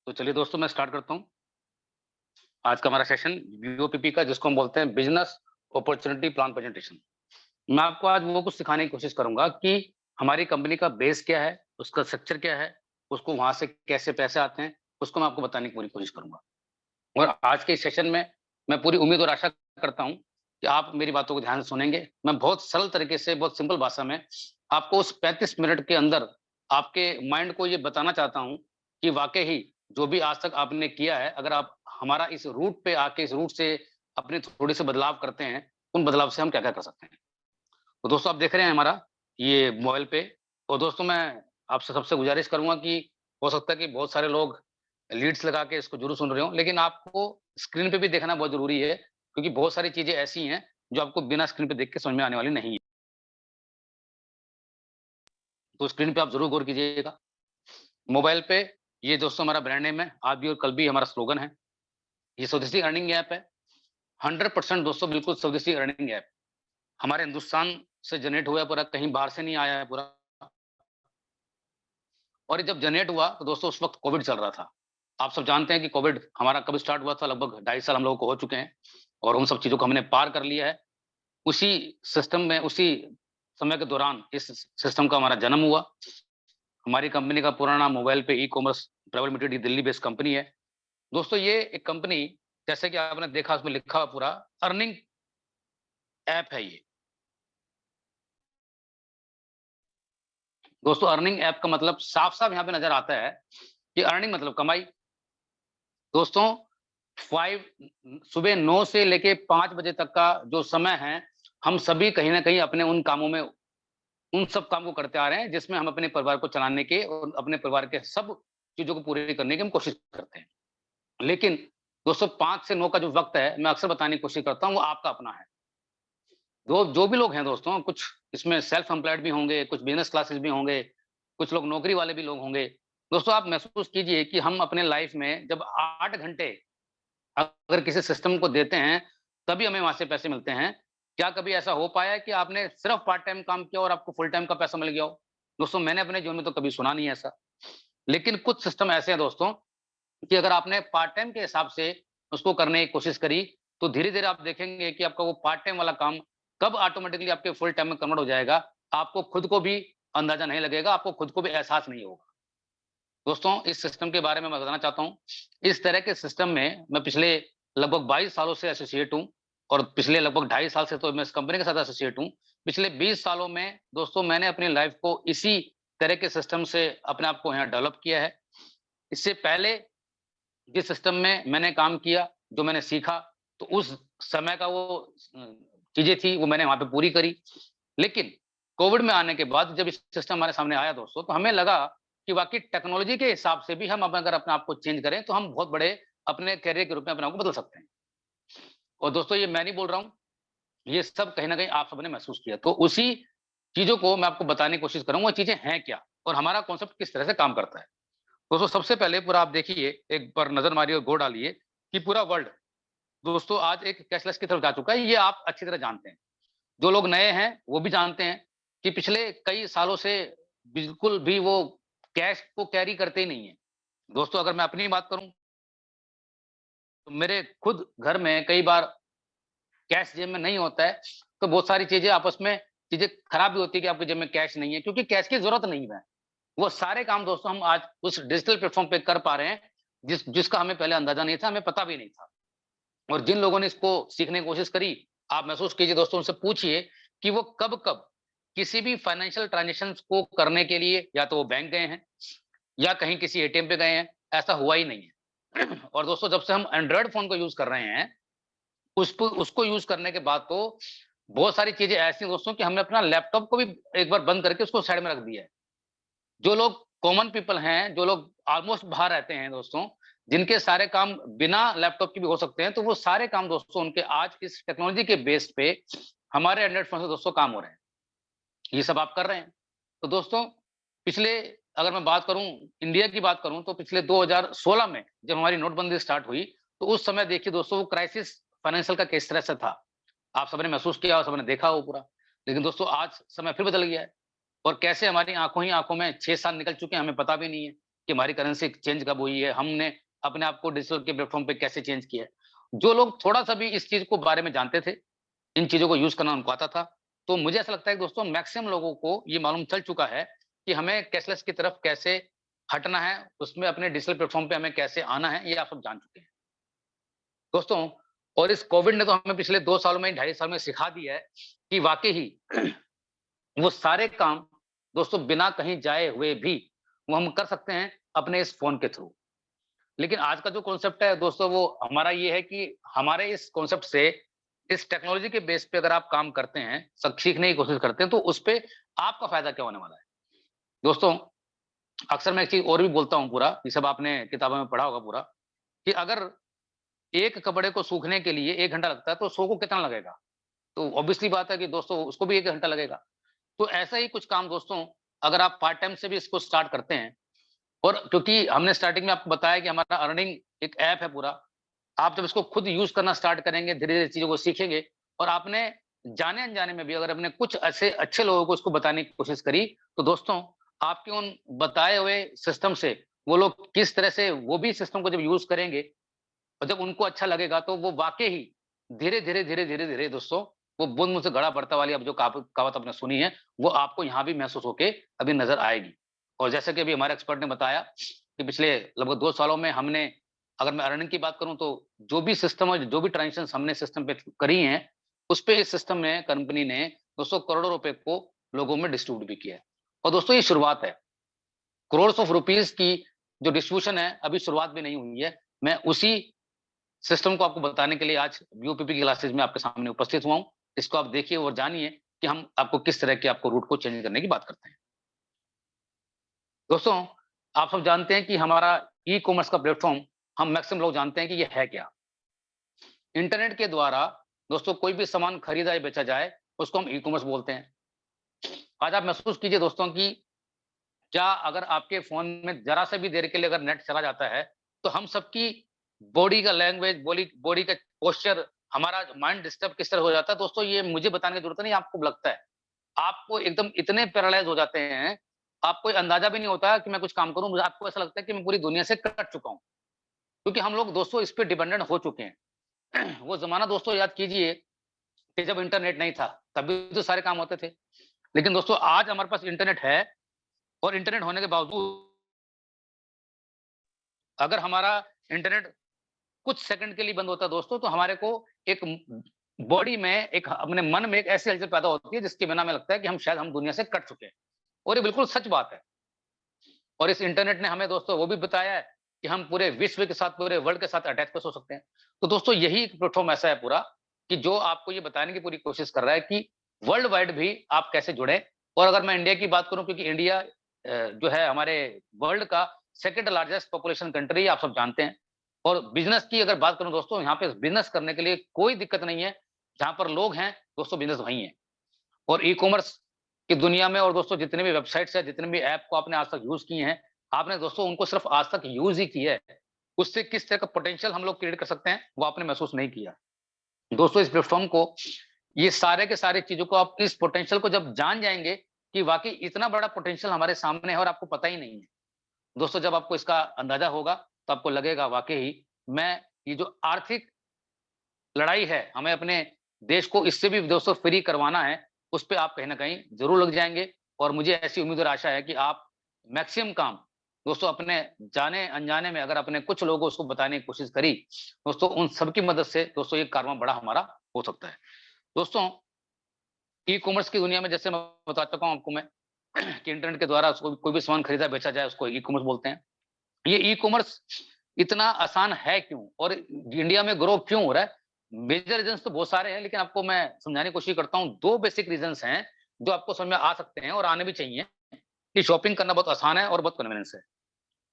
तो चलिए दोस्तों मैं स्टार्ट करता हूँ। आज का हमारा सेशन बीओपीपी का जिसको हम बोलते हैं बिजनेस अपॉर्चुनिटी प्लान प्रेजेंटेशन। मैं आपको आज वो कुछ सिखाने की कोशिश करूंगा कि हमारी कंपनी का बेस क्या है, उसका स्ट्रक्चर क्या है, उसको वहां से कैसे पैसे आते हैं, उसको मैं आपको बताने की पूरी कोशिश करूंगा। और आज के इस सेशन में मैं पूरी उम्मीद और आशा करता हूँ कि आप मेरी बातों को ध्यान से सुनेंगे। मैं बहुत सरल तरीके से, बहुत सिंपल भाषा में आपको उस 35 मिनट के अंदर आपके माइंड को ये बताना चाहता हूँ कि वाक़ई ही जो भी आज तक आपने किया है, अगर आप हमारा इस रूट पे आके इस रूट से अपने थोड़े-से बदलाव करते हैं, उन बदलाव से हम क्या-क्या कर सकते हैं। तो दोस्तों आप देख रहे हैं हमारा ये मोबाइल पे। और दोस्तों मैं आपसे सबसे गुज़ारिश करूँगा कि हो सकता है कि बहुत सारे लोग लीड्स लगा के इसको ज़रूर सुन रहे हों, लेकिन आपको स्क्रीन पे भी देखना बहुत ज़रूरी है, क्योंकि बहुत सारी चीज़ें ऐसी हैं जो आपको बिना स्क्रीन पे देख के समझ में आने वाली नहीं है। तो स्क्रीन पे आप ज़रूर गौर कीजिएगा। मोबाइल पे ये दोस्तों हमारा ब्रांड नेम है, आज भी और कल भी हमारा स्लोगन है। ये स्वदेशी अर्निंग ऐप है। 100% दोस्तों बिल्कुल स्वदेशी अर्निंग ऐप। हमारे हिंदुस्तान से जनरेट हुआ है पूरा, कहीं बाहर से नहीं आया है पूरा। और ये जब जनरेट हुआ तो दोस्तों उस वक़्त कोविड चल रहा था। आप सब जानते हैं कि कोविड हमारा कब स्टार्ट हुआ था, लगभग 2.5 साल हम लोगों को हो चुके हैं और उन सब चीज़ों को हमने पार कर लिया है। उसी सिस्टम में, उसी समय के दौरान इस सिस्टम का हमारा जन्म हुआ। हमारी कंपनी का पूरा नाम मोबाइल पे ई-कॉमर्स ट्रैवल लिमिटेड, ये दिल्ली बेस्ड कंपनी है। दोस्तों ये एक कंपनी, जैसे कि आपने देखा उसमें लिखा हुआ पूरा अर्निंग ऐप है ये। दोस्तों अर्निंग ऐप का मतलब साफ-साफ यहाँ पे नज़र आता है कि अर्निंग मतलब कमाई। दोस्तों 5 सुबह 9 से लेके 5 बजे तक का जो समय है, हम सभी कहीं न कहीं अपने उन कामों में, उन सब काम को करते आ रहे हैं जिसमें हम अपने परिवार को चलाने के और अपने परिवार के सब चीज़ों को पूरी करने की हम कोशिश करते हैं। लेकिन दोस्तों 5 से 9 का जो वक़्त है, मैं अक्सर बताने की कोशिश करता हूँ, वो आपका अपना है। जो जो भी लोग हैं दोस्तों, कुछ इसमें सेल्फ एम्प्लॉयड भी होंगे, कुछ बिज़नेस क्लासेस भी होंगे, कुछ लोग नौकरी वाले भी लोग होंगे। दोस्तों आप महसूस कीजिए कि हम अपने लाइफ़ में जब 8 घंटे अगर किसी सिस्टम को देते हैं, तभी हमें वहाँ से पैसे मिलते हैं। क्या कभी ऐसा हो पाया है कि आपने सिर्फ़ पार्ट टाइम काम किया और आपको फुल टाइम का पैसा मिल गया हो? दोस्तों मैंने अपने जीवन में तो कभी सुना नहीं है ऐसा। लेकिन कुछ सिस्टम ऐसे हैं दोस्तों कि अगर आपने पार्ट टाइम के हिसाब से उसको करने की कोशिश करी, तो धीरे-धीरे आप देखेंगे कि आपका वो पार्ट टाइम वाला काम कब ऑटोमैटिकली आपके फुल टाइम में कन्वर्ट हो जाएगा, आपको खुद को भी अंदाज़ा नहीं लगेगा, आपको खुद को भी एहसास नहीं होगा। दोस्तों इस सिस्टम के बारे में मैं बताना चाहता हूँ। इस तरह के सिस्टम में मैं पिछले लगभग 22 सालों से एसोसिएट हूँ और पिछले लगभग 2.5 साल से तो मैं इस कंपनी के साथ एसोसिएट हूँ। पिछले 20 सालों में दोस्तों मैंने अपनी लाइफ़ को इसी तरह के सिस्टम से अपने आप को यहाँ डेवलप किया है। इससे पहले जिस सिस्टम में मैंने काम किया, जो मैंने सीखा, तो उस समय का वो चीज़ें थी, वो मैंने वहाँ पे पूरी करी। लेकिन कोविड में आने के बाद जब ये सिस्टम हमारे सामने आया दोस्तों, तो हमें लगा कि वाक़ई टेक्नोलॉजी के हिसाब से भी हम अब अगर अपने आप को चेंज करें, तो हम बहुत बड़े अपने करियर के रूप में अपने आप को बदल सकते हैं। और दोस्तों ये मैं नहीं बोल रहा हूँ, ये सब कहीं न कहीं आप सबने महसूस किया। तो उसी चीज़ों को मैं आपको बताने की कोशिश करूँगा, वो चीज़ें हैं क्या? और हमारा कॉन्सेप्ट किस तरह से काम करता है। दोस्तों सबसे पहले पूरा आप देखिए, एक बार नज़र मारिए और गौर डालिए कि पूरा वर्ल्ड दोस्तों आज एक कैशलेस की तरफ जा चुका है, ये आप अच्छी तरह जानते हैं। जो लोग नए हैं, वो भी जानते हैं कि पिछले कई सालों से बिल्कुल भी वो कैश को कैरी करते ही नहीं हैं। दोस्तों अगर मैं अपनी बात करूँ, तो मेरे खुद घर में कई बार कैश जेब में नहीं होता है, तो बहुत सारी चीज़ें आपस में चीज़ें खराब भी होती है कि आपकी जेब में कैश नहीं है, क्योंकि कैश की ज़रूरत नहीं है। वो सारे काम दोस्तों हम आज उस डिजिटल प्लेटफ़ॉर्म पे कर पा रहे हैं, जिसका हमें पहले अंदाज़ा नहीं था, हमें पता भी नहीं था। और जिन लोगों ने इसको सीखने की कोशिश करी, आप महसूस कीजिए दोस्तों, उनसे पूछिए कि वो कब-कब किसी भी फाइनेंशियल ट्रांज़ैक्शंस को करने के लिए या तो वो बैंक गए हैं या कहीं किसी एटीएम पे गए हैं, ऐसा हुआ ही नहीं है। और दोस्तों जब से हम एंड्रॉयड फ़ोन को यूज़ कर रहे हैं, उसको उसको यूज़ करने के बाद तो बहुत सारी चीज़ें ऐसी हैं दोस्तों कि हमने अपना लैपटॉप को भी एक बार बंद करके उसको साइड में रख दिया है। जो लोग कॉमन पीपल हैं, जो लोग ऑलमोस्ट बाहर रहते हैं दोस्तों, जिनके सारे काम बिना लैपटॉप के भी हो सकते हैं, तो वो सारे काम दोस्तों उनके आज इस टेक्नोलॉजी के बेस पे हमारे एंड्रॉइड फ़ोन से दोस्तों काम हो रहे हैं। ये सब आप कर रहे हैं। तो दोस्तों पिछले, अगर मैं बात करूँ, इंडिया की बात करूँ, तो पिछले 2016 में जब हमारी नोटबंदी स्टार्ट हुई, तो उस समय देखिए दोस्तों वो क्राइसिस फाइनेंशियल का किस तरह से था। आप सबने महसूस किया और सबने देखा हो पूरा। लेकिन दोस्तों आज समय फिर बदल गया है और कैसे हमारी आँखों ही आँखों में 6 साल निकल चुके हैं, हमें पता भी नहीं है। कि हमारी करेंसी चेंज कब हुई है, हमने अपने आप को डिजिटल के प्लेटफ़ॉर्म पे कैसे चेंज किया है। जो लोग थोड़ा-सा भी इस चीज़ को बारे में जानते थे, इन चीज़ों को यूज़ करना उनको आता था, तो मुझे ऐसा लगता है कि दोस्तों मैक्सिमम लोगों को ये मालूम चल चुका है कि हमें कैशलेस की तरफ कैसे हटना है, उसमें अपने डिजिटल प्लेटफ़ॉर्म पे हमें कैसे आना है, ये आप सब जान चुके हैं। दोस्तों, और इस कोविड ने तो हमें पिछले 2 सालों में, 2.5 साल में सिखा दिया है कि वाक़ई ही वो सारे काम दोस्तों बिना कहीं जाए हुए भी वो हम कर सकते हैं अपने इस फ़ोन के थ्रू। लेकिन आज का जो कॉन्सेप्ट है दोस्तों वो हमारा ये है कि हमारे इस कॉन्सेप्ट से, इस टेक्नोलॉजी के बेस पे अगर आप काम करते हैं, सब सीखने की कोशिश करते हैं, तो उसपे आपका फ़ायदा क्या होने वाला है? दोस्तों, अक्सर मैं एक चीज़ और भी बोलता हूँ पूरा, ये सब आपने किताबों में पढ़ा होगा पूरा, कि अगर एक कपड़े को सूखने के लिए 1 घंटा लगता है, तो 100 को कितना लगेगा? तो ऑब्वियसली बात है कि दोस्तों उसको भी 1 घंटा लगेगा। तो ऐसा ही कुछ काम दोस्तों, अगर आप पार्ट टाइम से भी इसको स्टार्ट करते हैं, और क्योंकि हमने स्टार्टिंग में आपको बताया कि हमारा अर्निंग एक ऐप है पूरा। आप जब इसको खुद यूज़ करना स्टार्ट करेंगे, धीरे-धीरे चीज़ों को सीखेंगे, और आपने जाने-अनजाने में भी अगर आपने कुछ ऐसे अच्छे लोगों को इसको बताने की कोशिश करी, तो दोस्तों आपके उन बताए हुए सिस्टम से वो लोग किस तरह से वो भी सिस्टम को जब यूज़ करेंगे, और जब उनको अच्छा लगेगा, तो वो वाक़ई ही धीरे-धीरे, धीरे-धीरे दोस्तों, वो बूँद-बूँद से घड़ा भरता वाली अब जो कहावत आपने सुनी है, वो आपको यहाँ भी महसूस होके अभी नज़र आएगी। और जैसे कि अभी हमारे एक्सपर्ट ने बताया कि पिछले लगभग 2 सालों में हमने, अगर मैं अर्निंग की बात करूँ, तो जो भी सिस्टम और जो भी ट्रांज़ैक्शंस हमने सिस्टम पे करी हैं, उस पे इस सिस्टम में कंपनी ने दोस्तों करोड़ों रुपए को लोगों में डिस्ट्रीब्यूट भी किया है। और दोस्तों ये शुरुआत है। करोड़्स ऑफ रुपीज़ की जो डिस्ट्रीब्यूशन है, अभी शुरुआत भी नहीं हुई है। मैं उसी सिस्टम को आपको बताने के लिए आज यूपीपी की क्लासेस में आपके सामने उपस्थित हुआ हूँ। इसको आप देखिए और जानिए कि हम आपको किस तरह के आपको रूट को चेंज करने की बात करते हैं। दोस्तों, आप सब जानते हैं कि हमारा ई-कॉमर्स का प्लेटफ़ॉर्म, हम मैक्सिमम लोग जानते हैं कि ये है क्या? इंटरनेट के द्वारा दोस्तों कोई भी सामान खरीदा या बेचा जाए, उसको हम ई-कॉमर्स बोलते हैं। आज आप महसूस कीजिए दोस्तों कि क्या अगर आपके फ़ोन में ज़रा से भी देर के लिए अगर नेट चला जाता है, तो हम सबकी बॉडी का लैंग्वेज, बॉडी बॉडी का पोस्चर, हमारा माइंड डिस्टर्ब किस तरह हो जाता है, दोस्तों ये मुझे बताने की ज़रूरत नहीं, आपको लगता है। आपको एकदम इतने पैरालाइज़ हो जाते हैं, आपको ये अंदाज़ा भी नहीं होता कि मैं कुछ काम करूँ, मुझे आपको ऐसा लगता है कि मैं पूरी दुनिया से कट चुका हूँ। क्योंकि हम लोग दोस्तों इस पे डिपेंडेंट हो चुके हैं। वो ज़माना दोस्तों याद कीजिए कि जब इंटरनेट नहीं था, तभी तो सारे काम होते थे। लेकिन दोस्तों आज हमारे पास इंटरनेट है, और इंटरनेट होने के बावजूद अगर हमारा इंटरनेट कुछ सेकंड के लिए बंद होता है दोस्तों, तो हमारे को एक बॉडी में, एक अपने मन में एक ऐसी हलचल पैदा होती है जिसके बिना हमें लगता है कि हम शायद हम दुनिया से कट चुके हैं। और ये बिल्कुल सच बात है। और इस इंटरनेट ने हमें दोस्तों वो भी बताया है कि हम पूरे विश्व के साथ, पूरे वर्ल्ड के साथ अटैच कैसे हो सकते हैं। तो दोस्तों यही एक प्लेटफ़ॉर्म ऐसा है पूरा, कि जो आपको ये बताने की पूरी कोशिश कर रहा है कि वर्ल्ड वाइड भी आप कैसे जुड़ें। और अगर मैं इंडिया की बात करूँ, क्योंकि इंडिया जो है हमारे वर्ल्ड का सेकंड लार्जेस्ट पॉपुलेशन कंट्री है, आप सब जानते हैं। और बिज़नेस की अगर बात करूँ दोस्तों, यहाँ पे बिज़नेस करने के लिए कोई दिक्कत नहीं है। जहाँ पर लोग हैं, दोस्तों बिज़नेस वहीं है। और ई-कॉमर्स की दुनिया में, और दोस्तों जितने भी वेबसाइट्स हैं, जितने भी ऐप को आपने आज तक यूज़ किए हैं, आपने दोस्तों उनको सिर्फ़ आज तक यूज़ ही किया है। उससे किस तरह का पोटेंशियल हम लोग क्रिएट कर सकते हैं, वो आपने महसूस नहीं किया। दोस्तों इस प्लेटफ़ॉर्म को, ये सारे के सारे चीज़ों को, आप इस पोटेंशियल को जब जान जाएँगे कि वाक़ई इतना बड़ा पोटेंशियल हमारे सामने है और आपको पता ही नहीं है। दोस्तों जब आपको इसका अंदाज़ा होगा, तो आपको लगेगा वाक़ई मैं, ये जो आर्थिक लड़ाई है, हमें अपने देश को इससे भी दोस्तों फ्री करवाना है, उस पे आप कहीं न कहीं ज़रूर लग जाएँगे। और मुझे ऐसी उम्मीद और आशा है कि आप मैक्सिमम काम दोस्तों अपने जाने-अनजाने में अगर अपने कुछ लोगों को उसको बताने की कोशिश करी, दोस्तों उन सबकी मदद से दोस्तों ये कारवां बड़ा हमारा हो सकता है। दोस्तों, ई-कॉमर्स की दुनिया में जैसे मैं बता चुका हूँ आपको मैं कि इंटरनेट के द्वारा उसको कोई भी सामान खरीदा बेचा जाए, उसको ई-कॉमर्स बोलते हैं। ये ई-कॉमर्स इतना आसान है क्यों? और इंडिया में ग्रो क्यों हो रहा है? मेजर रीज़न्स तो बहुत सारे हैं, लेकिन आपको मैं समझाने की कोशिश करता हूँ। 2 बेसिक रीज़न्स हैं, जो आपको समझ में आ सकते हैं और आने भी चाहिए, कि शॉपिंग करना बहुत आसान है और बहुत कन्वीनियंस है।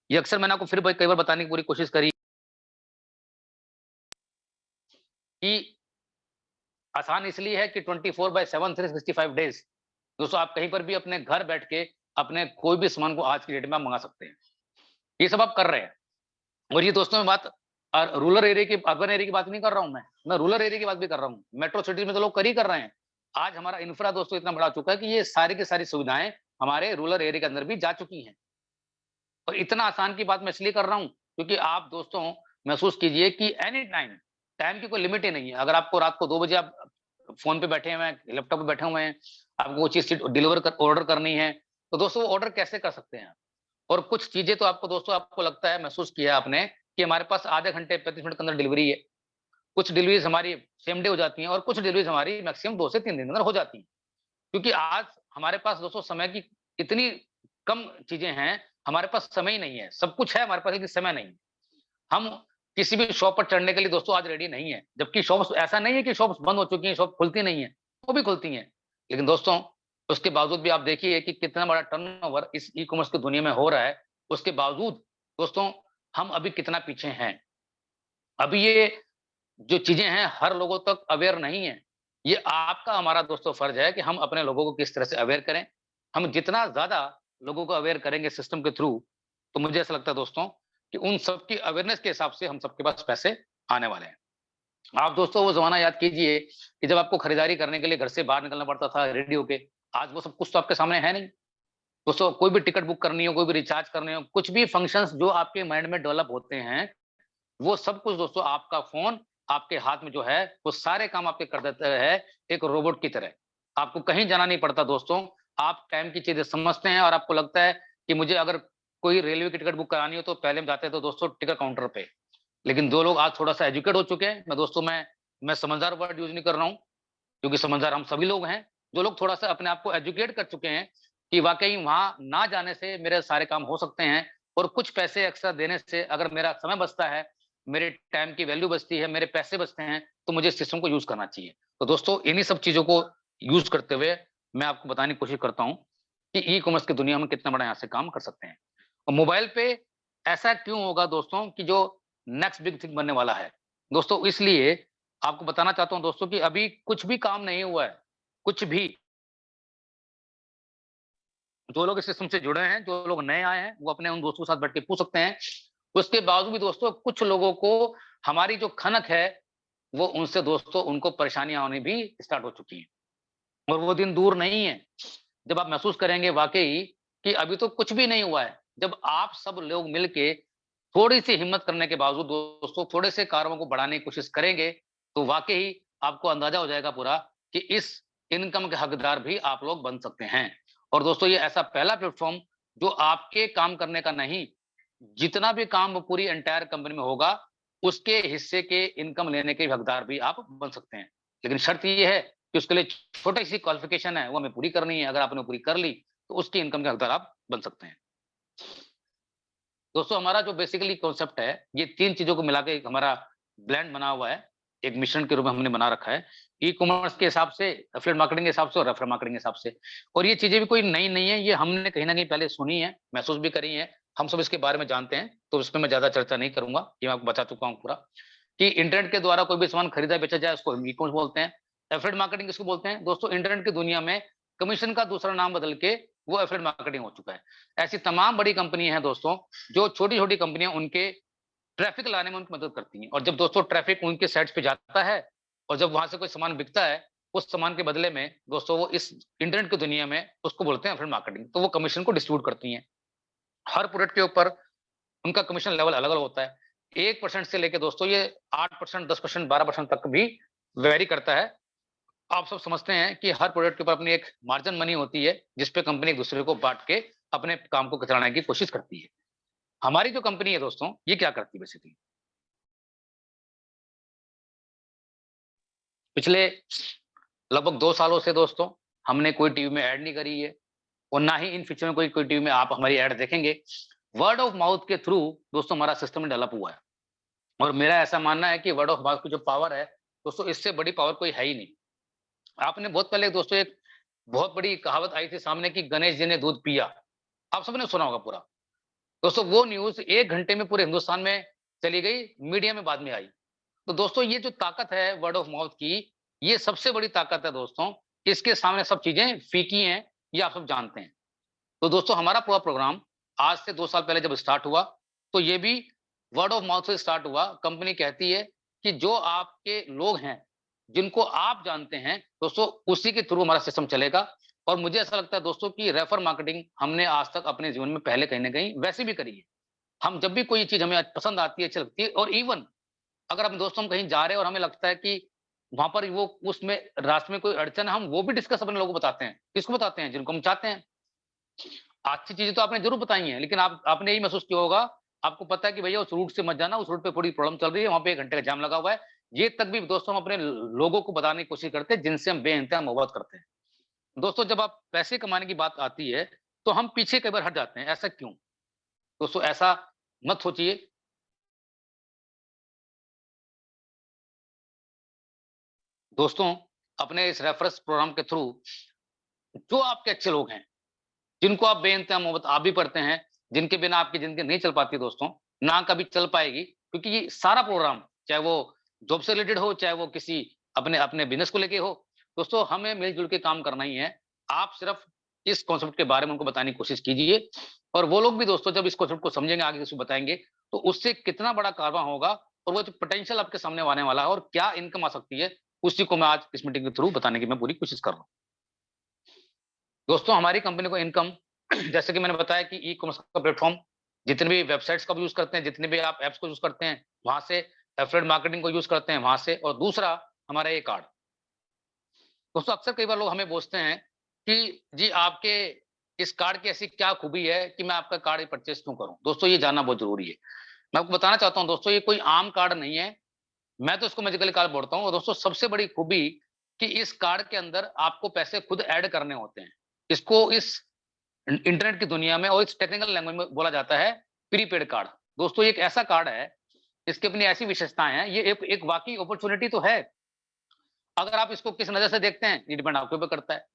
ये अक्सर मैंने आपको फिर ब कई बार बताने की पूरी कोशिश करी कि आसान इसलिए है कि 24/7 365 डेज़ दोस्तों आप कहीं पर भी अपने घर बैठ के अपने कोई भी सामान को आज की डेट में आप मँगा सकते हैं। ये सब आप कर रहे हैं। और ये दोस्तों मैं बात रूरल एरिया की, अर्बन एरिया की बात नहीं कर रहा हूँ मैं रूरल एरिया की बात भी कर रहा हूँ। मेट्रो सिटी में तो लोग कर ही कर रहे हैं। आज हमारा इंफ्रा दोस्तों इतना बड़ा हो चुका है कि ये सारी की सारी सुविधाएँ हमारे रूरल एरिया के अंदर भी जा चुकी हैं। और इतना आसान की बात मैं इसलिए कर रहा हूँ क्योंकि आप दोस्तों महसूस कीजिए कि एनी टाइम, टाइम की कोई लिमिट ही नहीं है। अगर आपको रात को 2 बजे आप फ़ोन पे बैठे हुए हैं, लैपटॉप पे बैठे हुए हैं, आपको वो चीज़ डिलीवर कर ऑर्डर करनी है, तो दोस्तों वो ऑर्डर कैसे कर सकते हैं आप? और कुछ चीज़ें तो आपको दोस्तों आपको लगता है महसूस किया आपने कि हमारे पास आधे घंटे 35 मिनट के अंदर डिलीवरी है। कुछ डिलीवरीज़ हमारी सेम डे हो जाती हैं और कुछ डिलीवरीज़ हमारी मैक्सिमम 2 से 3 दिन के अंदर हो जाती हैं। क्योंकि आज हमारे पास दोस्तों समय की इतनी कम चीज़ें हैं, हमारे पास समय ही नहीं है। सब कुछ है हमारे पास लेकिन समय नहीं है। हम किसी भी शॉप पर चढ़ने के लिए दोस्तों आज रेडी नहीं है। जबकि शॉप्स ऐसा नहीं है कि शॉप्स बंद हो चुकी हैं, शॉप खुलती नहीं है, वो भी खुलती हैं। लेकिन दोस्तों उसके बावजूद भी आप देखिए कि कितना बड़ा टर्नओवर इस ई-कॉमर्स की दुनिया में हो रहा है। उसके बावजूद दोस्तों हम अभी कितना पीछे हैं। अभी ये जो चीज़ें हैं हर लोगों तक अवेयर नहीं है। ये आपका हमारा दोस्तों फ़र्ज़ है कि हम अपने लोगों को किस तरह से अवेयर करें। हम जितना ज़्यादा लोगों को अवेयर करेंगे सिस्टम के थ्रू, तो मुझे ऐसा लगता है दोस्तों कि उन सबकी अवेयरनेस के हिसाब से हम सबके पास पैसे आने वाले हैं। आप दोस्तों वो ज़माना याद कीजिए कि जब आपको खरीदारी करने के लिए घर से बाहर निकलना पड़ता था रेडी होके। आज वो सब कुछ तो आपके सामने है नहीं। दोस्तों कोई भी टिकट बुक करनी हो, कोई भी रिचार्ज करने हो, कुछ भी फंक्शंस जो आपके माइंड में डेवलप होते हैं, वो सब कुछ दोस्तों आपका फ़ोन आपके हाथ में जो है, वो सारे काम आपके कर देता है एक रोबोट की तरह। आपको कहीं जाना नहीं पड़ता दोस्तों। आप टाइम की चीज़ें समझते हैं और आपको लगता है कि मुझे अगर कोई रेलवे की टिकट बुक करानी हो तो पहले हम जाते थे दोस्तों टिकट काउंटर पे। लेकिन जो लोग आज थोड़ा-सा एजुकेट हो चुके हैं, मैं समझदार वर्ड यूज़ नहीं कर रहा हूँ, क्योंकि समझदार हम सभी लोग हैं। जो लोग थोड़ा-सा अपने आप को एजुकेट कर चुके हैं कि वाक़ई वहाँ ना जाने से मेरे सारे काम हो सकते हैं और कुछ पैसे एक्स्ट्रा देने से अगर मेरा समय बचता है, मेरे टाइम की वैल्यू बचती है, मेरे पैसे बचते हैं, तो मुझे इस सिस्टम को यूज़ करना चाहिए। तो दोस्तों इन्हीं सब चीज़ों को यूज़ करते हुए मैं आपको बताने की कोशिश करता हूँ कि ई-कॉमर्स की दुनिया में कितना बड़ा यहाँ से काम कर सकते हैं। और मोबाइल पे ऐसा क्यों होगा दोस्तों कि जो नेक्स्ट बिग थिंग बनने वाला है। दोस्तों इसलिए आपको बताना चाहता हूँ दोस्तों कि अभी कुछ भी काम नहीं हुआ है, कुछ भी। जो लोग इस सिस्टम से जुड़े हैं, जो लोग नए आए हैं, वो अपने उन दोस्तों के साथ बैठ के पूछ सकते हैं। उसके बावजूद भी दोस्तों कुछ लोगों को हमारी जो खनक है, वो उनसे दोस्तों उनको परेशानियाँ होनी भी स्टार्ट हो चुकी हैं। और वो दिन दूर नहीं है, जब आप महसूस करेंगे वाक़ई कि अभी तो कुछ भी नहीं हुआ है। जब आप सब लोग मिल के थोड़ी-सी हिम्मत करने के बावजूद दोस्तों थोड़े से कारों को बढ़ाने की कोशिश करेंगे, तो वाक़ई आपको अंदाज़ा हो जाएगा पूरा कि इस इनकम के हकदार भी आप लोग बन सकते हैं। और दोस्तों ये ऐसा पहला प्लेटफ़ॉर्म जो आपके काम करने का नहीं, जितना भी काम वो पूरी एंटायर कंपनी में होगा, उसके हिस्से के इनकम लेने के हकदार भी आप बन सकते हैं। लेकिन शर्त ये है कि उसके लिए छोटी-सी क्वालिफ़िकेशन है, वो हमें पूरी करनी है। अगर आपने पूरी कर ली, तो उसकी इनकम के हकदार आप बन सकते हैं। दोस्तों हमारा जो बेसिकली कॉन्सेप्ट है, ये 3 चीज़ों को मिला के एक हमारा ब्लेंड बना हुआ है। एक मिश्रण के रूप में हमने बना रखा है। ई-कॉमर्स के हिसाब से, एफिलिएट मार्केटिंग के हिसाब से और रेफरल मार्केटिंग के हिसाब से। और ये चीज़ें भी कोई नई नहीं है, ये हमने कहीं न कहीं पहले सुनी है, महसूस भी करी है। हम सब इसके बारे में जानते हैं, तो इसमें मैं ज़्यादा चर्चा नहीं करूँगा। ये मैं आपको बता चुका हूँ पूरा, कि इंटरनेट के द्वारा कोई भी सामान खरीदा-बेचा जाए, उसको हम ई-कॉमर्स बोलते हैं। एफिलिएट मार्केटिंग किसको बोलते हैं? दोस्तों इंटरनेट की दुनिया में कमीशन का दूसरा नाम बदल के वो एफिलिएट मार्केटिंग हो चुका है। ऐसी तमाम बड़ी कंपनियाँ हैं दोस्तों, जो छोटी-छोटी कंपनियाँ उनके ट्रैफ़िक लाने में उनकी मदद करती हैं। और जब दोस्तों ट्रैफ़िक उनके साइट्स पे जाता है और जब वहाँ से कोई सामान बिकता है, उस सामान के बदले में दोस्तों वो इस इंटरनेट की दुनिया में उसको बोलते हैं एफिलिएट मार्केटिंग। तो वो कमीशन को डिस्ट्रीब्यूट करती हैं। हर प्रोडक्ट के ऊपर उनका कमीशन लेवल अलग-अलग होता है। 1% से लेके दोस्तों ये 8%, 10%, 12% तक भी वैरी करता है। आप सब समझते हैं कि हर प्रोडक्ट के ऊपर अपनी एक मार्जिन मनी होती है, जिस पे कंपनी एक-दूसरे को बाँट के अपने काम को चलाने की कोशिश करती है। हमारी जो कंपनी है दोस्तों, ये क्या करती है बेसिकली? पिछले लगभग 2 सालों से दोस्तों, हमने कोई टीवी में ऐड नहीं करी है और ना ही इन फ्यूचर में कोई टीवी में आप हमारी ऐड देखेंगे। वर्ड ऑफ माउथ के थ्रू दोस्तों हमारा सिस्टम डेवलप हुआ है और मेरा ऐसा मानना है कि वर्ड ऑफ माउथ की जो पावर है, दोस्तों इससे बड़ी पावर कोई है ही नहीं। आपने बहुत पहले दोस्तों एक बहुत बड़ी कहावत आई थी सामने कि गणेश जी ने दूध पिया। आप सबने सुना होगा पूरा। दोस्तों वो न्यूज़ 1 घंटे में पूरे हिंदुस्तान में चली गई, मीडिया में बाद में आई। तो दोस्तों ये जो ताकत है वर्ड ऑफ माउथ की, ये सबसे बड़ी ताकत है दोस्तों। इसके सामने सब चीज़ें फीकी हैं, ये आप सब जानते हैं। तो दोस्तों हमारा पूरा प्रोग्राम आज से 2 साल पहले जब स्टार्ट हुआ, तो ये भी वर्ड ऑफ माउथ से स्टार्ट हुआ। कंपनी कहती है कि जो आपके लोग हैं, जिनको आप जानते हैं, दोस्तों उसी के थ्रू हमारा सिस्टम चलेगा और मुझे ऐसा लगता है दोस्तों कि रेफर मार्केटिंग हमने आज तक अपने जीवन में पहले कहीं न कहीं वैसे भी करी है। हम जब भी कोई चीज़ हमें पसंद आती है, अच्छी लगती है, और इवन अगर हम दोस्तों हम कहीं जा रहे हैं और हमें लगता है कि वहाँ पर वो उसमें रास्ते में कोई अड़चन है, हम वो भी डिस्कस अपने लोगों को बताते हैं। किसको बताते हैं? जिनको हम चाहते हैं। अच्छी चीज़ें तो आपने ज़रूर बताई हैं, लेकिन आपने यही महसूस किया होगा, आपको पता है कि भैया उस रूट से मत जाना, उस रूट पे थोड़ी प्रॉब्लम चल रही है, वहाँ पे 1 घंटे का जाम लगा हुआ है। ये तक भी दोस्तों हम अपने लोगों को बताने की कोशिश करते हैं, जिनसे हम बेइंतहा मोहब्बत करते हैं। दोस्तों, जब आप पैसे कमाने की बात आती है, तो हम पीछे कई बार हट जाते हैं। ऐसा क्यों? दोस्तों, ऐसा मत सोचिए। दोस्तों, अपने इस रेफरेंस प्रोग्राम के थ्रू जो आपके अच्छे लोग हैं, जिनको आप बेइंतहा मोहब्बत आप भी करते हैं, जिनके बिना आपकी ज़िंदगी नहीं चल पाती दोस्तों, ना कभी चल पाएगी, क्योंकि ये सारा प्रोग्राम, चाहे वो जॉब से रिलेटेड हो, चाहे वो किसी अपने अपने बिज़नेस को लेके हो, दोस्तों हमें मिल-जुल के काम करना ही है। आप सिर्फ़ इस कॉन्सेप्ट के बारे में उनको बताने की कोशिश कीजिए, और वो लोग भी दोस्तों जब इस कॉन्सेप्ट को समझेंगे, आगे किसी को बताएँगे, तो उससे कितना बड़ा कारवां होगा, और वो जो पोटेंशियल आपके सामने आने वाला है और क्या इनकम आ सकती है, उसी को मैं आज इस मीटिंग के थ्रू बताने की मैं पूरी कोशिश कर रहा हूँ। दोस्तों, हमारी कंपनी को इनकम जैसे कि मैंने बताया कि ई-कॉमर्स का प्लेटफ़ॉर्म, जितने भी वेबसाइट्स का भी यूज़ करते हैं, जितने भी आप ऐप्स को यूज़ करते हैं, वहाँ से एफ़िलिएट मार्केटिंग को यूज़ करते हैं, वहाँ से, और दूसरा हमारा ये कार्ड। दोस्तों, अक्सर कई बार लोग हमें पूछते हैं कि जी आपके इस कार्ड की ऐसी क्या खूबी है कि मैं आपका कार्ड परचेज़ क्यों करूँ? दोस्तों, ये जानना बहुत ज़रूरी है। मैं आपको बताना चाहता हूँ दोस्तों, ये कोई आम कार्ड नहीं है। मैं तो इसको मैजिकली कार्ड बोलता हूँ, और दोस्तों सबसे बड़ी खूबी कि इस कार्ड के अंदर आपको पैसे खुद ऐड करने होते हैं। इसको इस इंटरनेट की दुनिया में और इस टेक्निकल लैंग्वेज में बोला जाता है प्रीपेड कार्ड। दोस्तों, ये एक ऐसा कार्ड है, इसकी अपनी ऐसी विशेषताएँ हैं, ये एक एक वाक़ई अपॉर्च्युनिटी तो है। अगर आप इसको किस नज़र से देखते हैं, ये डिपेंड आपके ऊपर करता है।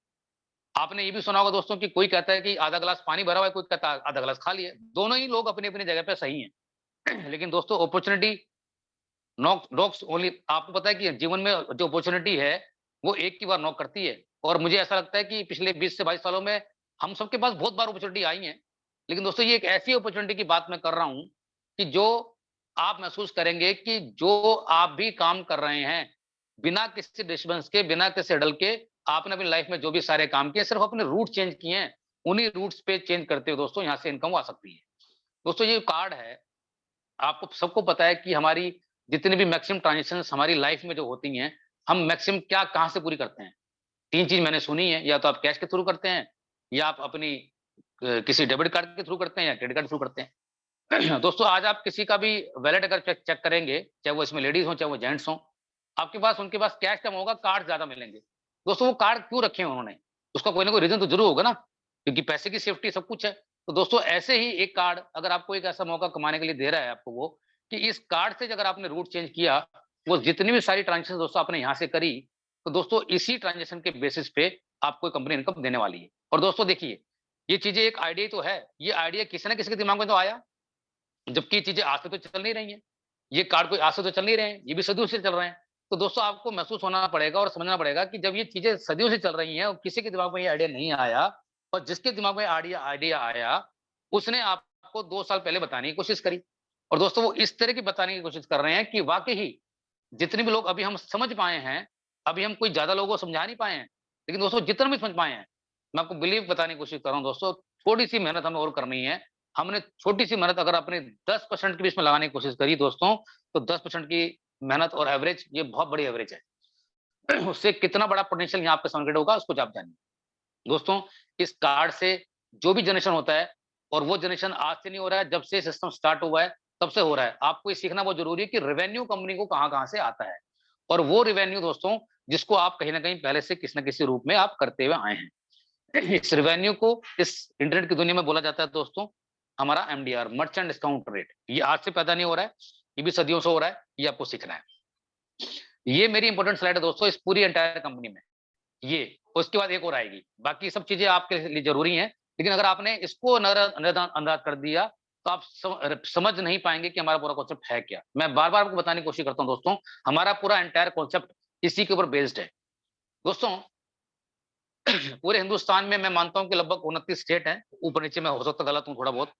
आपने ये भी सुना होगा दोस्तों कि कोई कहता है कि आधा ग्लास पानी भरा हुआ है, कोई कहता है आधा ग्लास खाली है। दोनों ही लोग अपनी-अपनी जगह पे सही हैं। लेकिन दोस्तों, अपॉर्च्युनिटी नॉक्स ओनली, आपको पता है कि जीवन में जो अपॉर्च्युनिटी है, वो एक ही बार नॉक करती है, और मुझे ऐसा लगता है कि पिछले 20 से 22 सालों में हम सबके पास बहुत बार अपॉर्च्युनिटी आई है। लेकिन दोस्तों, ये एक ऐसी अपॉर्च्युनिटी की बात मैं कर रहा हूँ कि जो आप महसूस करेंगे कि जो आप भी काम कर रहे हैं, बिना किसी डिस्टर्बेंस के, बिना किसी हडल के, आपने अपनी लाइफ में जो भी सारे काम किए, सिर्फ अपने रूट चेंज किए हैं, उन्हीं रूट्स पे चेंज करते हुए दोस्तों यहाँ से इनकम आ सकती है। दोस्तों, ये कार्ड है, आपको सबको पता है कि हमारी जितनी भी मैक्सिमम ट्रांज़ैक्शंस हमारी लाइफ में जो होती हैं, हम मैक्सिमम क्या कहाँ से पूरी करते हैं? 3 चीज़ मैंने सुनी है, या तो आप कैश के थ्रू करते हैं, या आप अपनी किसी डेबिट कार्ड के थ्रू करते हैं, या क्रेडिट कार्ड के थ्रू करते हैं। दोस्तों, आज आप किसी का भी वॉलेट अगर चेक चेक करेंगे, चाहे वो इसमें लेडीज़ हों, चाहे वो जेंट्स हों, आपके पास उनके पास कैश कम होगा, कार्ड ज़्यादा मिलेंगे। दोस्तों, वो कार्ड क्यों रखे हैं उन्होंने? उसका कोई ना कोई रीज़न तो ज़रूर होगा ना, क्योंकि पैसे की सेफ्टी सब कुछ है। तो दोस्तों, ऐसे ही एक कार्ड अगर आपको एक ऐसा मौका कमाने के लिए दे रहा है आपको वो, कि इस कार्ड से अगर आपने रूट चेंज किया, वो जितनी भी सारी ट्रांज़ैक्शन दोस्तों आपने यहाँ से करी, तो दोस्तों इसी ट्रांज़ैक्शन के बेसिस पे आपको कंपनी इनकम देने वाली है। और दोस्तों देखिए, ये चीज़ें एक आइडिया ही तो है, ये आइडिया किसी न किसी के दिमाग में तो आया, जबकि ये चीज़ें आज से तो चल नहीं रही हैं। ये कार्ड कोई आज से तो चल नहीं रहे हैं, ये भी सदियों से चल रहे हैं। तो दोस्तों, आपको महसूस होना पड़ेगा और समझना पड़ेगा कि जब ये चीज़ें सदियों से चल रही हैं और किसी के दिमाग में ये आइडिया नहीं आया, और जिसके दिमाग में आइडिया आइडिया आया, उसने आपको 2 साल पहले बताने की कोशिश करी। और दोस्तों, वो इस तरह की बताने की कोशिश कर रहे हैं कि वाक़ई ही जितने भी लोग अभी हम समझ पाए हैं, अभी हम कोई ज़्यादा लोगों को समझा नहीं पाए हैं। लेकिन दोस्तों, जितना भी समझ पाए हैं, मैं आपको बिलीव बताने की कोशिश कर रहा हूँ दोस्तों, थोड़ी-सी मेहनत हमें और करनी है। हमने छोटी-सी मेहनत अगर अपने 10% की भी इसमें लगाने की कोशिश करी दोस्तों, तो 10% की मेहनत और एवरेज, ये बहुत बड़ी एवरेज है। उससे कितना बड़ा पोटेंशियल यहाँ आपके सामने होगा, उसको आप जानिए। दोस्तों, इस कार्ड से जो भी जनरेशन होता है, और वो जनरेशन आज से नहीं हो रहा है, जब से सिस्टम स्टार्ट हुआ है, तब से हो रहा है। आपको ये सीखना बहुत ज़रूरी है कि रेवेन्यू कंपनी को कहाँ-कहाँ से आता है। और वो रेवेन्यू दोस्तों, जिसको आप कहीं न कहीं पहले से किसी न किसी रूप में आप करते हुए आए हैं। इस रेवेन्यू को इस इंटरनेट की दुनिया में बोला जाता है दोस्तों, हमारा एमडीआर, मर्चेंट डिस्काउंट रेट। ये आज से पैदा नहीं हो रहा है, ये भी सदियों से हो रहा है, ये आपको सीखना है। ये मेरी इंपॉर्टेंट स्लाइड है दोस्तों इस पूरी एंटायर कंपनी में। ये, उसके बाद एक और आएगी। बाकी सब चीज़ें आपके लिए ज़रूरी हैं, लेकिन अगर आपने इसको नज़रअंदाज कर दिया, तो आप समझ नहीं पाएँगे कि हमारा पूरा कॉन्सेप्ट है क्या। मैं बार-बार आपको बताने की कोशिश करता हूँ दोस्तों, हमारा पूरा एंटायर कॉन्सेप्ट इसी के ऊपर बेस्ड है। दोस्तों, पूरे हिंदुस्तान में मैं मानता हूँ कि लगभग 29 स्टेट हैं, ऊपर-नीचे मैं हो सकता है गलत हूँ थोड़ा बहुत।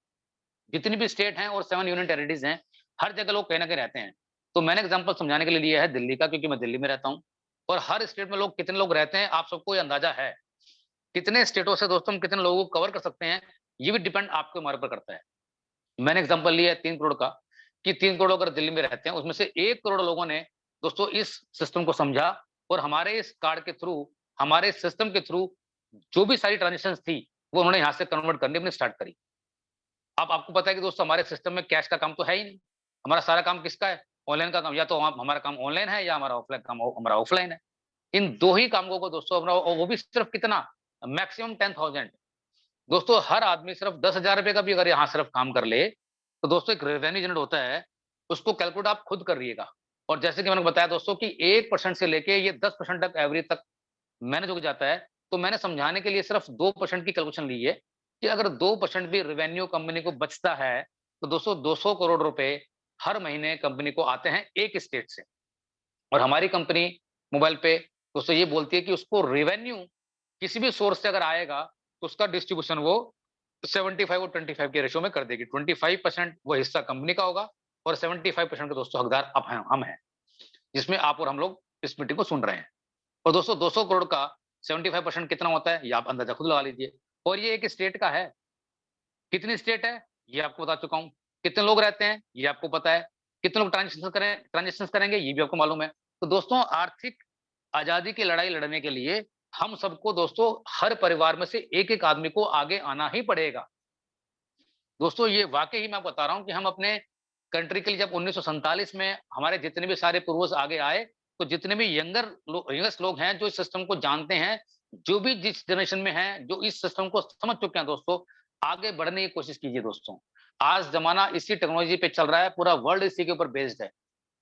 जितनी भी स्टेट हैं और 7 यूनियन टेरिटरीज़ हैं, हर जगह लोग कहीं न कहीं रहते हैं। तो मैंने एग्ज़ाम्पल समझाने के लिए लिया है दिल्ली का, क्योंकि मैं दिल्ली में रहता हूँ, और हर स्टेट में लोग कितने लोग रहते हैं, आप सबको ये अंदाज़ा है। कितने स्टेटों से दोस्तों हम कितने लोगों को कवर कर सकते हैं, ये भी डिपेंड आपके हमारे ऊपर करता है। मैंने एग्जांपल लिया है 3 करोड़ का, कि 3 करोड़ अगर दिल्ली में रहते हैं, उसमें से 1 करोड़ लोगों ने दोस्तों इस सिस्टम को समझा और हमारे इस कार्ड के थ्रू, हमारे सिस्टम के थ्रू जो भी सारी ट्रांज़ैक्शंस थी, वो उन्होंने यहाँ से कन्वर्ट करनी अपनी स्टार्ट करी। अब आपको पता है कि दोस्तों हमारे सिस्टम में कैश का काम तो है ही नहीं। हमारा सारा काम किसका है? ऑनलाइन का काम, या तो हमारा काम ऑनलाइन है या हमारा ऑफलाइन काम हमारा ऑफलाइन है। इन 2 ही कामों को दोस्तों अपना, और वो भी सिर्फ कितना? मैक्सिमम 10,000। दोस्तों हर आदमी सिर्फ ₹10,000 का भी अगर यहाँ सिर्फ काम कर ले, तो दोस्तों एक रेवेन्यू जनरेट होता है, उसको कैलकुलेट आप खुद करिएगा। और जैसे कि मैंने बताया दोस्तों कि 1% से लेके ये 10% तक एवरेज तक मैनेज हो जाता है, तो मैंने समझाने के लिए सिर्फ 2% की कैलकुलेशन ली है, कि अगर 2% भी रेवेन्यू कंपनी को बचता है, तो दोस्तों 200 करोड़ रुपए हर महीने कंपनी को आते हैं एक स्टेट से। और हमारी कंपनी मोबाइल पे दोस्तों ये बोलती है कि उसको रेवेन्यू किसी भी सोर्स से अगर आएगा, तो उसका डिस्ट्रीब्यूशन वो 75 और 25 के रेशियो में कर देगी। 25% वो हिस्सा कंपनी का होगा और 75% के दोस्तों हकदार अब हम हैं, जिसमें आप और हम लोग इस मीटिंग को सुन रहे हैं। और दोस्तों 200 करोड़ का 75% कितना होता है, ये आप अंदाजा खुद लगा लीजिए। और ये एक स्टेट का है। कितनी स्टेट है, ये आपको बता चुका हूँ। कितने लोग रहते हैं, ये आपको पता है। कितने लोग ट्रांज़ैक्शंस करेंगे, ये भी आपको मालूम है। तो दोस्तों आर्थिक आज़ादी की लड़ाई लड़ने के लिए हम सबको दोस्तों हर परिवार में से एक-एक आदमी को आगे आना ही पड़ेगा। दोस्तों ये वाक़ई ही मैं बता रहा हूँ कि हम अपने कंट्री के लिए जब 1947 में हमारे जितने भी सारे पूर्वज आगे आए, तो जितने भी यंगेस्ट लोग हैं जो इस सिस्टम को जानते हैं, जो भी जिस जनरेशन में हैं, जो इस सिस्टम को समझ चुके हैं दोस्तों, आगे बढ़ने की कोशिश कीजिए दोस्तों। आज ज़माना इसी टेक्नोलॉजी पे चल रहा है, पूरा वर्ल्ड इसी के ऊपर बेस्ड है।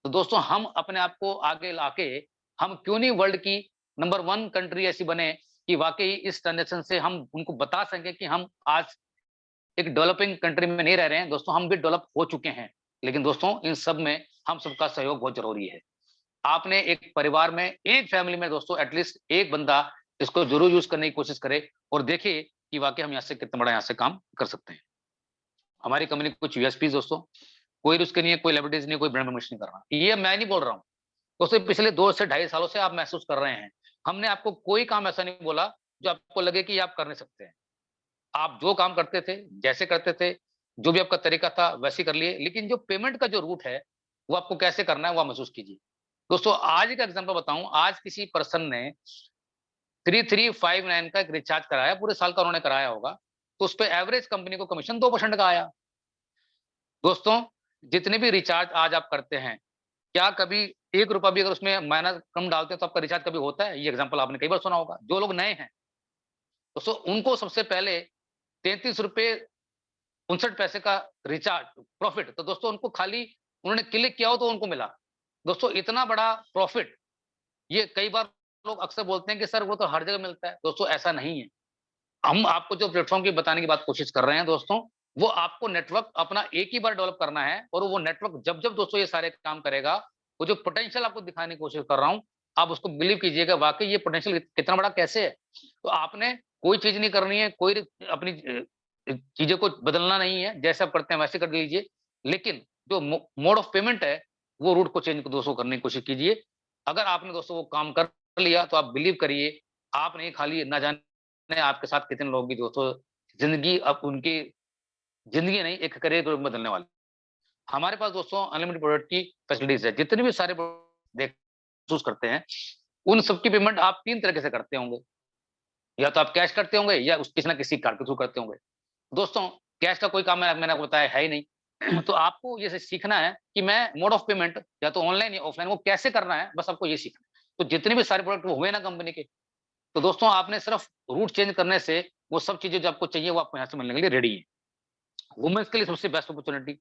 तो दोस्तों हम अपने आप को आगे लाके, हम क्यों नहीं वर्ल्ड की नंबर 1 कंट्री ऐसी बने कि वाक़ई इस ट्रांज़ैक्शन से हम उनको बता सकें कि हम आज एक डेवलपिंग कंट्री में नहीं रह रहे हैं, दोस्तों हम भी डेवलप हो चुके हैं। लेकिन दोस्तों इन सब में हम सबका सहयोग बहुत ज़रूरी है। आपने एक परिवार में, एक फैमिली में दोस्तों एटलीस्ट एक बंदा इसको ज़रूर यूज़ करने की कोशिश करे और देखे कि वाक़ई हम यहाँ से कितना बड़ा यहाँ से काम कर सकते हैं। हमारी कंपनी की कुछ यूएसपीज़ दोस्तों, कोई रिस्क नहीं है, कोई लिएबिलिटीज़ नहीं है, कोई ब्रांड प्रमोशन नहीं कर रहा। ये मैं नहीं बोल रहा हूँ। दोस्तों पिछले 2 से ढाई सालों से आप महसूस कर रहे हैं। हमने आपको कोई काम ऐसा नहीं बोला जो आपको लगे कि आप कर नहीं सकते हैं। आप जो काम करते थे, जैसे करते थे, जो भी आपका तरीका था वैसे ही कर लिए, लेकिन जो पेमेंट का जो रूट है, वो आपको कैसे करना है वो आप महसूस कीजिए। दोस्तों आज का एग्ज़ाम्पल बताऊँ, आज किसी पर्सन ने 3359 का एक रिचार्ज कराया, पूरे साल का उन्होंने कराया होगा, तो उसपे एवरेज कंपनी को कमीशन 2% का आया। दोस्तों, जितने भी रिचार्ज आज आप करते हैं, क्या कभी ₹1 भी अगर उसमें महीना कम डालते हैं तो आपका रिचार्ज कभी होता है? ये एग्ज़ाम्पल आपने कई बार सुना होगा। जो लोग नए हैं, दोस्तों उनको सबसे पहले ₹33.59 का रिचार्ज प्रॉफिट, तो दोस्तों उनको खाली उन्होंने क्लिक किया हो तो उनको मिला। दोस्तों इतना बड़ा प्रॉफिट, ये कई बार लोग अक्सर बोलते हैं कि सर वो तो हर जगह मिलता है। दोस्तों ऐसा नहीं है। हम आपको जो प्लेटफ़ॉर्म की बताने की बात कोशिश कर रहे हैं दोस्तों, वो आपको नेटवर्क अपना एक ही बार डेवलप करना है और वो नेटवर्क जब-जब दोस्तों ये सारे काम करेगा, वो जो पोटेंशियल आपको दिखाने की कोशिश कर रहा हूँ, आप उसको बिलीव कीजिएगा वाक़ई ये पोटेंशियल कितना बड़ा कैसे है। तो आपने कोई चीज़ नहीं करनी है, कोई अपनी चीज़ों को बदलना नहीं है, जैसे आप करते हैं वैसे कर लीजिए। लेकिन जो मोड ऑफ पेमेंट है, वो रूट को चेंज दोस्तों करने की कोशिश कीजिए। अगर आपने दोस्तों वो काम कर लिया, तो आप बिलीव करिए, आप नहीं खाली ना जाने आपके साथ कितने लोगों की दोस्तों ज़िंदगी, अब उनकी ज़िंदगी नहीं, एक करियर को बदलने वाले। हमारे पास दोस्तों अनलिमिटेड प्रोडक्ट की फैसिलिटीज़ है। जितने भी सारे प्रोडक्ट महसूस करते हैं, उन सबकी पेमेंट आप 3 तरीके से करते होंगे। या तो आप कैश करते होंगे या उस किसी ना किसी कार्ड के थ्रू करते होंगे। दोस्तों, कैश का कोई काम मैंने आपको बताया है ही नहीं। तो आपको ये सीखना है कि मैं मोड ऑफ पेमेंट या तो ऑनलाइन या ऑफलाइन वो कैसे करना है, बस आपको ये सीखना है। तो जितने भी सारे प्रोडक्ट वो हुए ना कंपनी के, तो दोस्तों आपने सिर्फ रूट चेंज करने से वो सब चीज़ें जो आपको चाहिए वो आपको यहाँ से मिलने के लिए रेडी है। वुमेन्स के लिए सबसे बेस्ट अपॉर्च्युनिटी।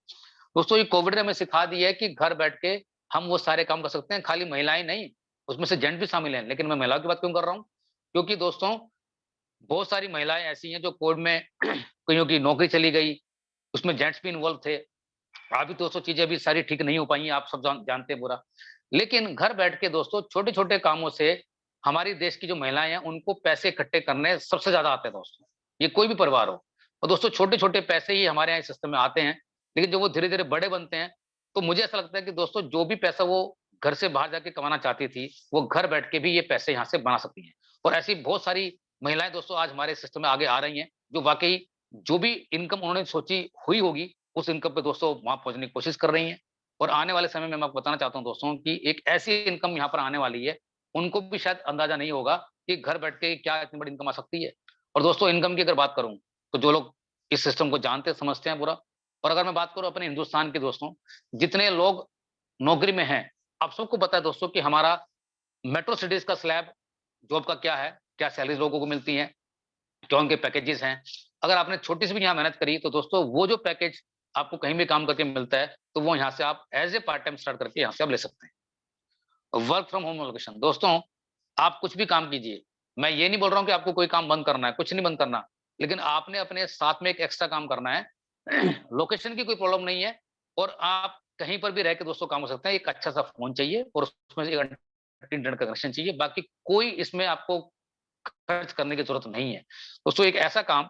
दोस्तों ये कोविड ने हमें सिखा दिया है कि घर बैठ के हम वो सारे काम कर सकते हैं, खाली महिलाएँ नहीं, उसमें से जेंट्स भी शामिल हैं। लेकिन मैं महिलाओं की बात क्यों कर रहा हूँ? क्योंकि दोस्तों बहुत सारी महिलाएँ ऐसी हैं जो कोविड में कइयों की नौकरी चली गई, उसमें जेंट्स भी इन्वॉल्व थे। अभी दोस्तों चीज़ें अभी सारी ठीक नहीं हो पाई हैं, आप सब जानते हैं पूरा। लेकिन घर बैठ के दोस्तों छोटे-छोटे कामों से हमारी देश की जो महिलाएँ हैं, उनको पैसे इकट्ठे करने सबसे ज़्यादा आते हैं दोस्तों। ये कोई भी परिवार हो। और दोस्तों छोटे-छोटे पैसे ही हमारे यहाँ इस सिस्टम में आते हैं, लेकिन जब वो धीरे-धीरे बड़े बनते हैं, तो मुझे ऐसा लगता है कि दोस्तों जो भी पैसा वो घर से बाहर जाके कमाना चाहती थी, वो घर बैठ के भी ये पैसे यहाँ से बना सकती हैं। और ऐसी बहुत सारी महिलाएं दोस्तों आज हमारे सिस्टम में आगे आ रही हैं, जो वाकई जो भी इनकम उन्होंने सोची हुई होगी, उस इनकम पे दोस्तों वहां पहुंचने की कोशिश कर रही हैं। और आने वाले समय में मैं आपको बताना चाहता हूं दोस्तों कि एक ऐसी इनकम यहाँ पर आने वाली है, उनको भी शायद अंदाजा नहीं होगा कि घर बैठ के क्या इतनी बड़ी इनकम आ सकती है। और दोस्तों इनकम की अगर बात करूं, तो जो लोग इस सिस्टम को जानते समझते हैं पूरा, और अगर मैं बात करूं अपने हिंदुस्तान के दोस्तों, जितने लोग नौकरी में हैं, आप सबको पता है दोस्तों कि हमारा मेट्रो सिटीज का स्लैब जॉब का क्या है, क्या सैलरी लोगों को मिलती है, क्या उनके पैकेजेस हैं। अगर आपने छोटी सी भी यहाँ मेहनत करी, तो दोस्तों वो जो पैकेज आपको कहीं भी काम करके मिलता है, तो वो यहाँ से आप as a part time start करके यहाँ से आप ले सकते हैं। वर्क फ्रॉम होम लोकेशन दोस्तों, आप कुछ भी काम कीजिए, मैं ये नहीं बोल रहा हूँ कि आपको कोई काम बंद करना है, कुछ नहीं बंद करना, लेकिन आपने अपने साथ में एक एक्स्ट्रा काम करना है। लोकेशन की कोई प्रॉब्लम नहीं है, और आप कहीं पर भी रह के दोस्तों काम हो सकते हैं। एक अच्छा सा फोन चाहिए और उसमें एक इंटरनेट का कनेक्शन चाहिए, बाकी कोई इसमें आपको खर्च करने की जरूरत नहीं है। दोस्तों एक ऐसा काम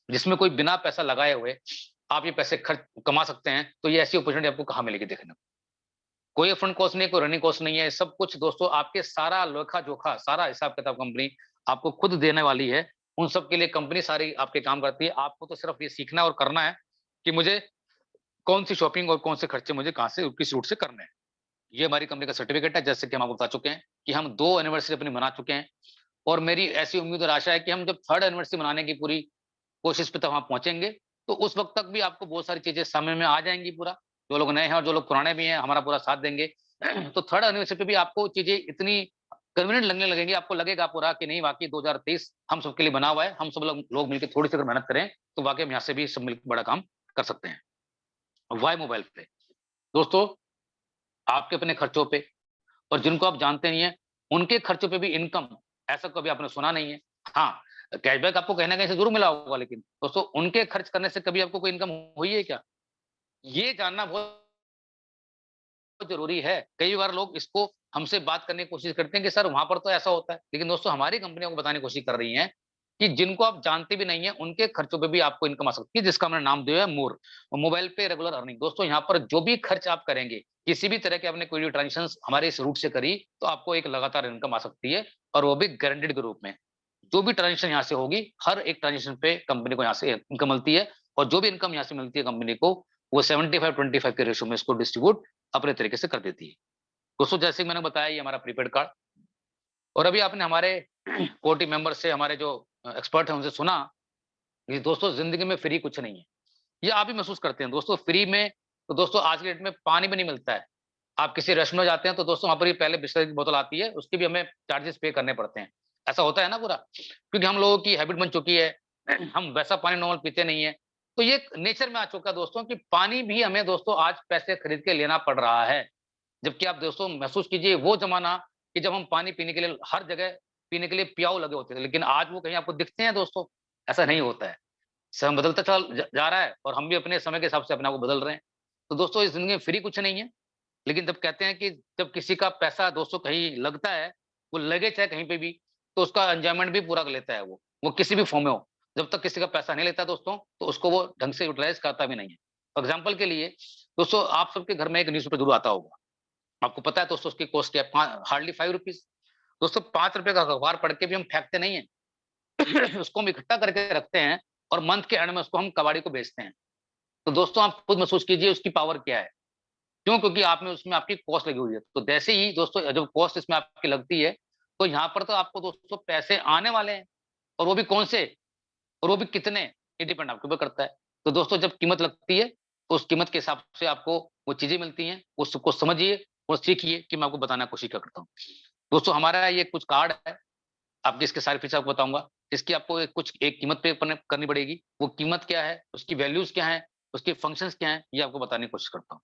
जिसमें कोई बिना पैसा लगाए हुए आप ये पैसे खर्च कमा सकते हैं, तो ये ऐसी अपॉर्चुनिटी आपको कहाँ मिलेगी देखने को। कोई अपफ्रंट कॉस्ट नहीं, कोई रनिंग कॉस्ट नहीं है, सब कुछ दोस्तों आपके सारा लेखा-जोखा, सारा हिसाब-किताब कंपनी आपको खुद देने वाली है। उन सब के लिए कंपनी सारी आपके काम करती है। आपको तो सिर्फ ये सीखना और करना है कि मुझे कौन-सी शॉपिंग और कौन से खर्चे मुझे कहाँ से, किस रूट से करने हैं। ये हमारी कंपनी का सर्टिफिकेट है, जैसे कि हम आपको बता चुके हैं कि हम 2 एनिवर्सरी अपनी मना चुके हैं, और मेरी ऐसी उम्मीद और आशा है कि हम जब 3rd एनिवर्सरी मनाने की पूरी कोशिश पे तब वहाँ पहुँचेंगे, तो उस वक़्त तक भी आपको बहुत सारी चीज़ें समझ में आ जाएँगी पूरा। जो लोग नए हैं और जो लोग पुराने भी हैं, हमारा पूरा साथ देंगे। तो 3rd एनिवर्सरी पे भी आपको चीज़ें इतनी कन्वीनिएंट लगने लगेंगी, आपको लगेगा पूरा कि नहीं वाक़ई 2023 हम सबके लिए बना हुआ है। हम सब लोग मिलके थोड़ी-सी अगर मेहनत करें, तो वाक़ई हम यहाँ से भी सब मिलके बड़ा काम कर सकते हैं। वाई मोबाइल पे दोस्तों, आपके अपने खर्चों पे और जिनको आप जानते नहीं हैं, उनके खर्चों पे भी इनकम, ऐसा कभी आपने सुना नहीं है। हाँ, कैशबैक आपको कहीं न कहीं से ज़रूर मिला होगा, लेकिन दोस्तों उनके खर्च करने से कभी आपको कोई इनकम हुई है क्या? ये जानना बहुत ज़रूरी है। कई बार लोग इसको हमसे बात करने की कोशिश करते हैं कि सर वहाँ पर तो ऐसा होता है। लेकिन दोस्तों हमारी कंपनियाँ को बताने की कोशिश कर रही हैं कि जिनको आप जानते भी नहीं हैं, उनके खर्चों पे भी आपको इनकम आ सकती है, जिसका हमने नाम दिया है मोर। मोबाइल पे रेगुलर अर्निंग। दोस्तों यहाँ पर जो भी खर्च आप करेंगे, किसी भी तरह के आपने कोई भी ट्रांज़ैक्शंस हमारे इस रूट से करी, तो आपको एक लगातार इनकम आ सकती है, और वो भी गारंटीड के रूप में। जो भी ट्रांज़ैक्शन यहाँ से होगी, हर एक ट्रांज़ैक्शन पे कंपनी को यहाँ से इनकम मिलती है, और जो भी इनकम यहाँ से मिलती है कंपनी को, वो 75-25 के रेशियो में इसको डिस्ट्रीब्यूट अपने तरीके से कर देती है। दोस्तों जैसे कि मैंने बताया, ये हमारा प्रीपेड कार्ड, और अभी आपने हमारे कोर टीम मेंबर से, हमारे जो एक्सपर्ट हैं उनसे सुना कि दोस्तों ज़िंदगी में फ्री कुछ नहीं है। ये आप भी महसूस करते हैं दोस्तों, फ्री में तो दोस्तों आज की डेट में पानी भी नहीं मिलता है। आप किसी रेस्टोरेंट में जाते हैं तो दोस्तों वहाँ पर ये पहले बिसलेरी की बोतल आती है, उसके भी हमें चार्जेस पे करने पड़ते हैं। ऐसा होता है ना पूरा? क्योंकि हम लोगों की हैबिट बन चुकी है, हम वैसा पानी नॉर्मल पीते नहीं है। तो ये एक नेचर में आ चुका है दोस्तों कि पानी भी हमें दोस्तों आज पैसे खरीद के लेना पड़ रहा है। जबकि आप दोस्तों महसूस कीजिए वो ज़माना कि जब हम पानी पीने के लिए हर जगह पीने के लिए प्याऊ लगे होते थे, लेकिन आज वो कहीं आपको दिखते हैं दोस्तों? ऐसा नहीं होता है। समय बदलता चल ज जा रहा है, और हम भी अपने समय के हिसाब से अपने आप को बदल रहे हैं। तो दोस्तों इस ज़िंदगी में फ्री कुछ नहीं है, लेकिन जब कहते हैं कि जब किसी का पैसा दोस्तों कहीं लगता है, वो लगे चाहे कहीं पे भी, तो उसका एन्जॉयमेंट भी पूरा कर लेता है वो किसी भी फ़ॉर्म में हो। जब तक किसी का पैसा नहीं लेता दोस्तों, तो उसको वो ढंग से यूटिलाइज़ करता भी नहीं है। फॉर एग्ज़ाम्पल के लिए दोस्तों, आप सबके घर में एक न्यूज़पेपर ज़रूर आता होगा। आपको पता है दोस्तों उसकी कॉस्ट क्या है? हार्डली ₹5। दोस्तों ₹5 का अखबार पढ़ के भी हम फेंकते नहीं हैं। उसको हम इकट्ठा करके रखते हैं, और मंथ के एंड में उसको हम कबाड़ी को बेचते हैं। तो दोस्तों आप खुद महसूस कीजिए उसकी पावर क्या है। क्यों? क्योंकि आपने उसमें आपकी कॉस्ट लगी हुई है। तो जैसे ही दोस्तों जब कॉस्ट इसमें आपकी लगती है, तो यहाँ पर तो आपको दोस्तों पैसे आने वाले हैं, और वो भी कौन से, और वो भी कितने, ये डिपेंड आपके ऊपर करता है। तो दोस्तों जब कीमत लगती है, तो उस कीमत के हिसाब से आपको वो चीज़ें मिलती हैं, उसको समझिए और सीखिए कि मैं आपको बताने की कोशिश क्या करता हूँ। दोस्तों हमारा ये कुछ कार्ड है, आपकी इसके सारे फीचर आपको बताऊँगा। इसकी आपको एक कीमत पे करनी पड़ेगी। वो कीमत क्या है, उसकी वैल्यूज़ क्या हैं, उसके फंक्शंस क्या हैं, ये आपको बताने की कोशिश करता हूँ।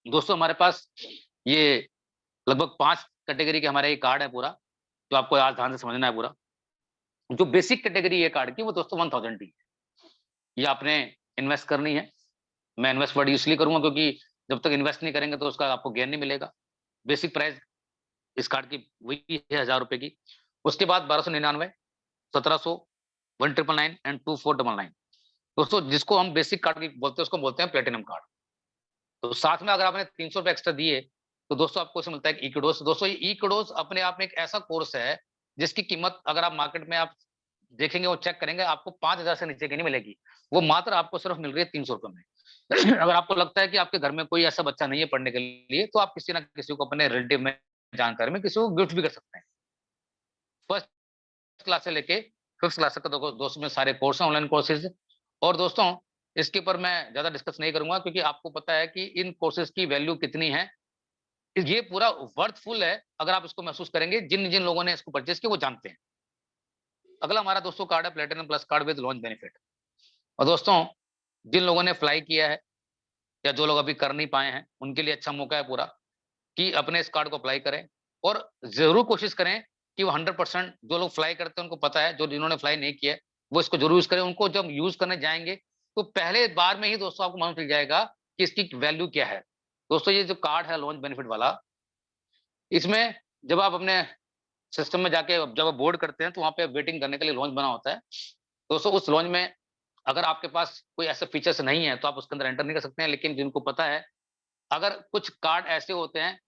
दोस्तों हमारे पास ये लगभग 5 कैटेगरी के हमारा ये कार्ड है पूरा, जो आपको आज ध्यान से समझना है पूरा। जो बेसिक कैटेगरी है कार्ड की, वो दोस्तों 1000 की है। ये आपने इन्वेस्ट करनी है। मैं इन्वेस्ट वर्ड इसलिए करूँगा क्योंकि जब तक इन्वेस्ट नहीं करेंगे तो उसका आपको गेन नहीं मिलेगा। बेसिक प्राइस इस कार्ड की वही है ₹1000 की। उसके बाद 1299, 1700, 1999 एंड 2499। दोस्तों जिसको हम बेसिक कार्ड की बोलते हैं, उसको बोलते हैं प्लेटिनम कार्ड। तो साथ में अगर आपने ₹300 एक्स्ट्रा दिए, तो दोस्तों आपको इसमें मिलता है इक्विडोस। दोस्तों ये इक्विडोस अपने आप में एक ऐसा कोर्स है जिसकी कीमत अगर आप मार्केट में आप देखेंगे और चेक करेंगे, आपको 5,000 से नीचे की नहीं मिलेगी। वो मात्र आपको सिर्फ मिल रही है 300 रुपए में। अगर आपको लगता है कि आपके घर में कोई ऐसा बच्चा नहीं है पढ़ने के लिए, तो आप किसी ना किसी को अपने रिलेटिव में, जानकारी में किसी को गिफ्ट भी कर सकते हैं। फर्स्ट क्लास से लेके फिफ्थ क्लास तक का दोस्तों में सारे कोर्स हैं, ऑनलाइन कोर्सेज। और दोस्तों इसके ऊपर मैं ज्यादा डिस्कस नहीं करूंगा, क्योंकि आपको पता है कि इन कोर्सेज की वैल्यू कितनी है। ये पूरा वर्थफुल है अगर आप इसको महसूस करेंगे। जिन जिन लोगों ने इसको परचेज किया वो जानते हैं। अगला हमारा दोस्तों कार्ड है platinum plus card with launch benefit. और दोस्तों जिन लोगों ने फ्लाई किया है या जो लोग अभी कर नहीं पाए हैं, उनके लिए अच्छा मौका है पूरा कि अपने इस कार्ड को अप्लाई करें। और जरूर कोशिश करें कि वो 100% जो लोग फ्लाई करते हैं उनको पता है, जो जिन्होंने फ्लाई नहीं किया है वो इसको जरूर यूज करें। उनको जब यूज करने जाएंगे तो पहले बार में ही दोस्तों आपको मालूम चल जाएगा कि इसकी वैल्यू क्या है। दोस्तों ये जो कार्ड है लॉन्च बेनिफिट वाला, इसमें जब आप अपने सिस्टम में जाके जब आप बोर्ड करते हैं तो वहाँ पे वेटिंग करने के लिए लॉन्च बना होता है। दोस्तों उस लॉन्च में अगर आपके पास कोई ऐसे फीचर्स नहीं है तो आप उसके अंदर एंटर नहीं कर सकते हैं। लेकिन जिनको पता है, अगर कुछ कार्ड ऐसे होते हैं,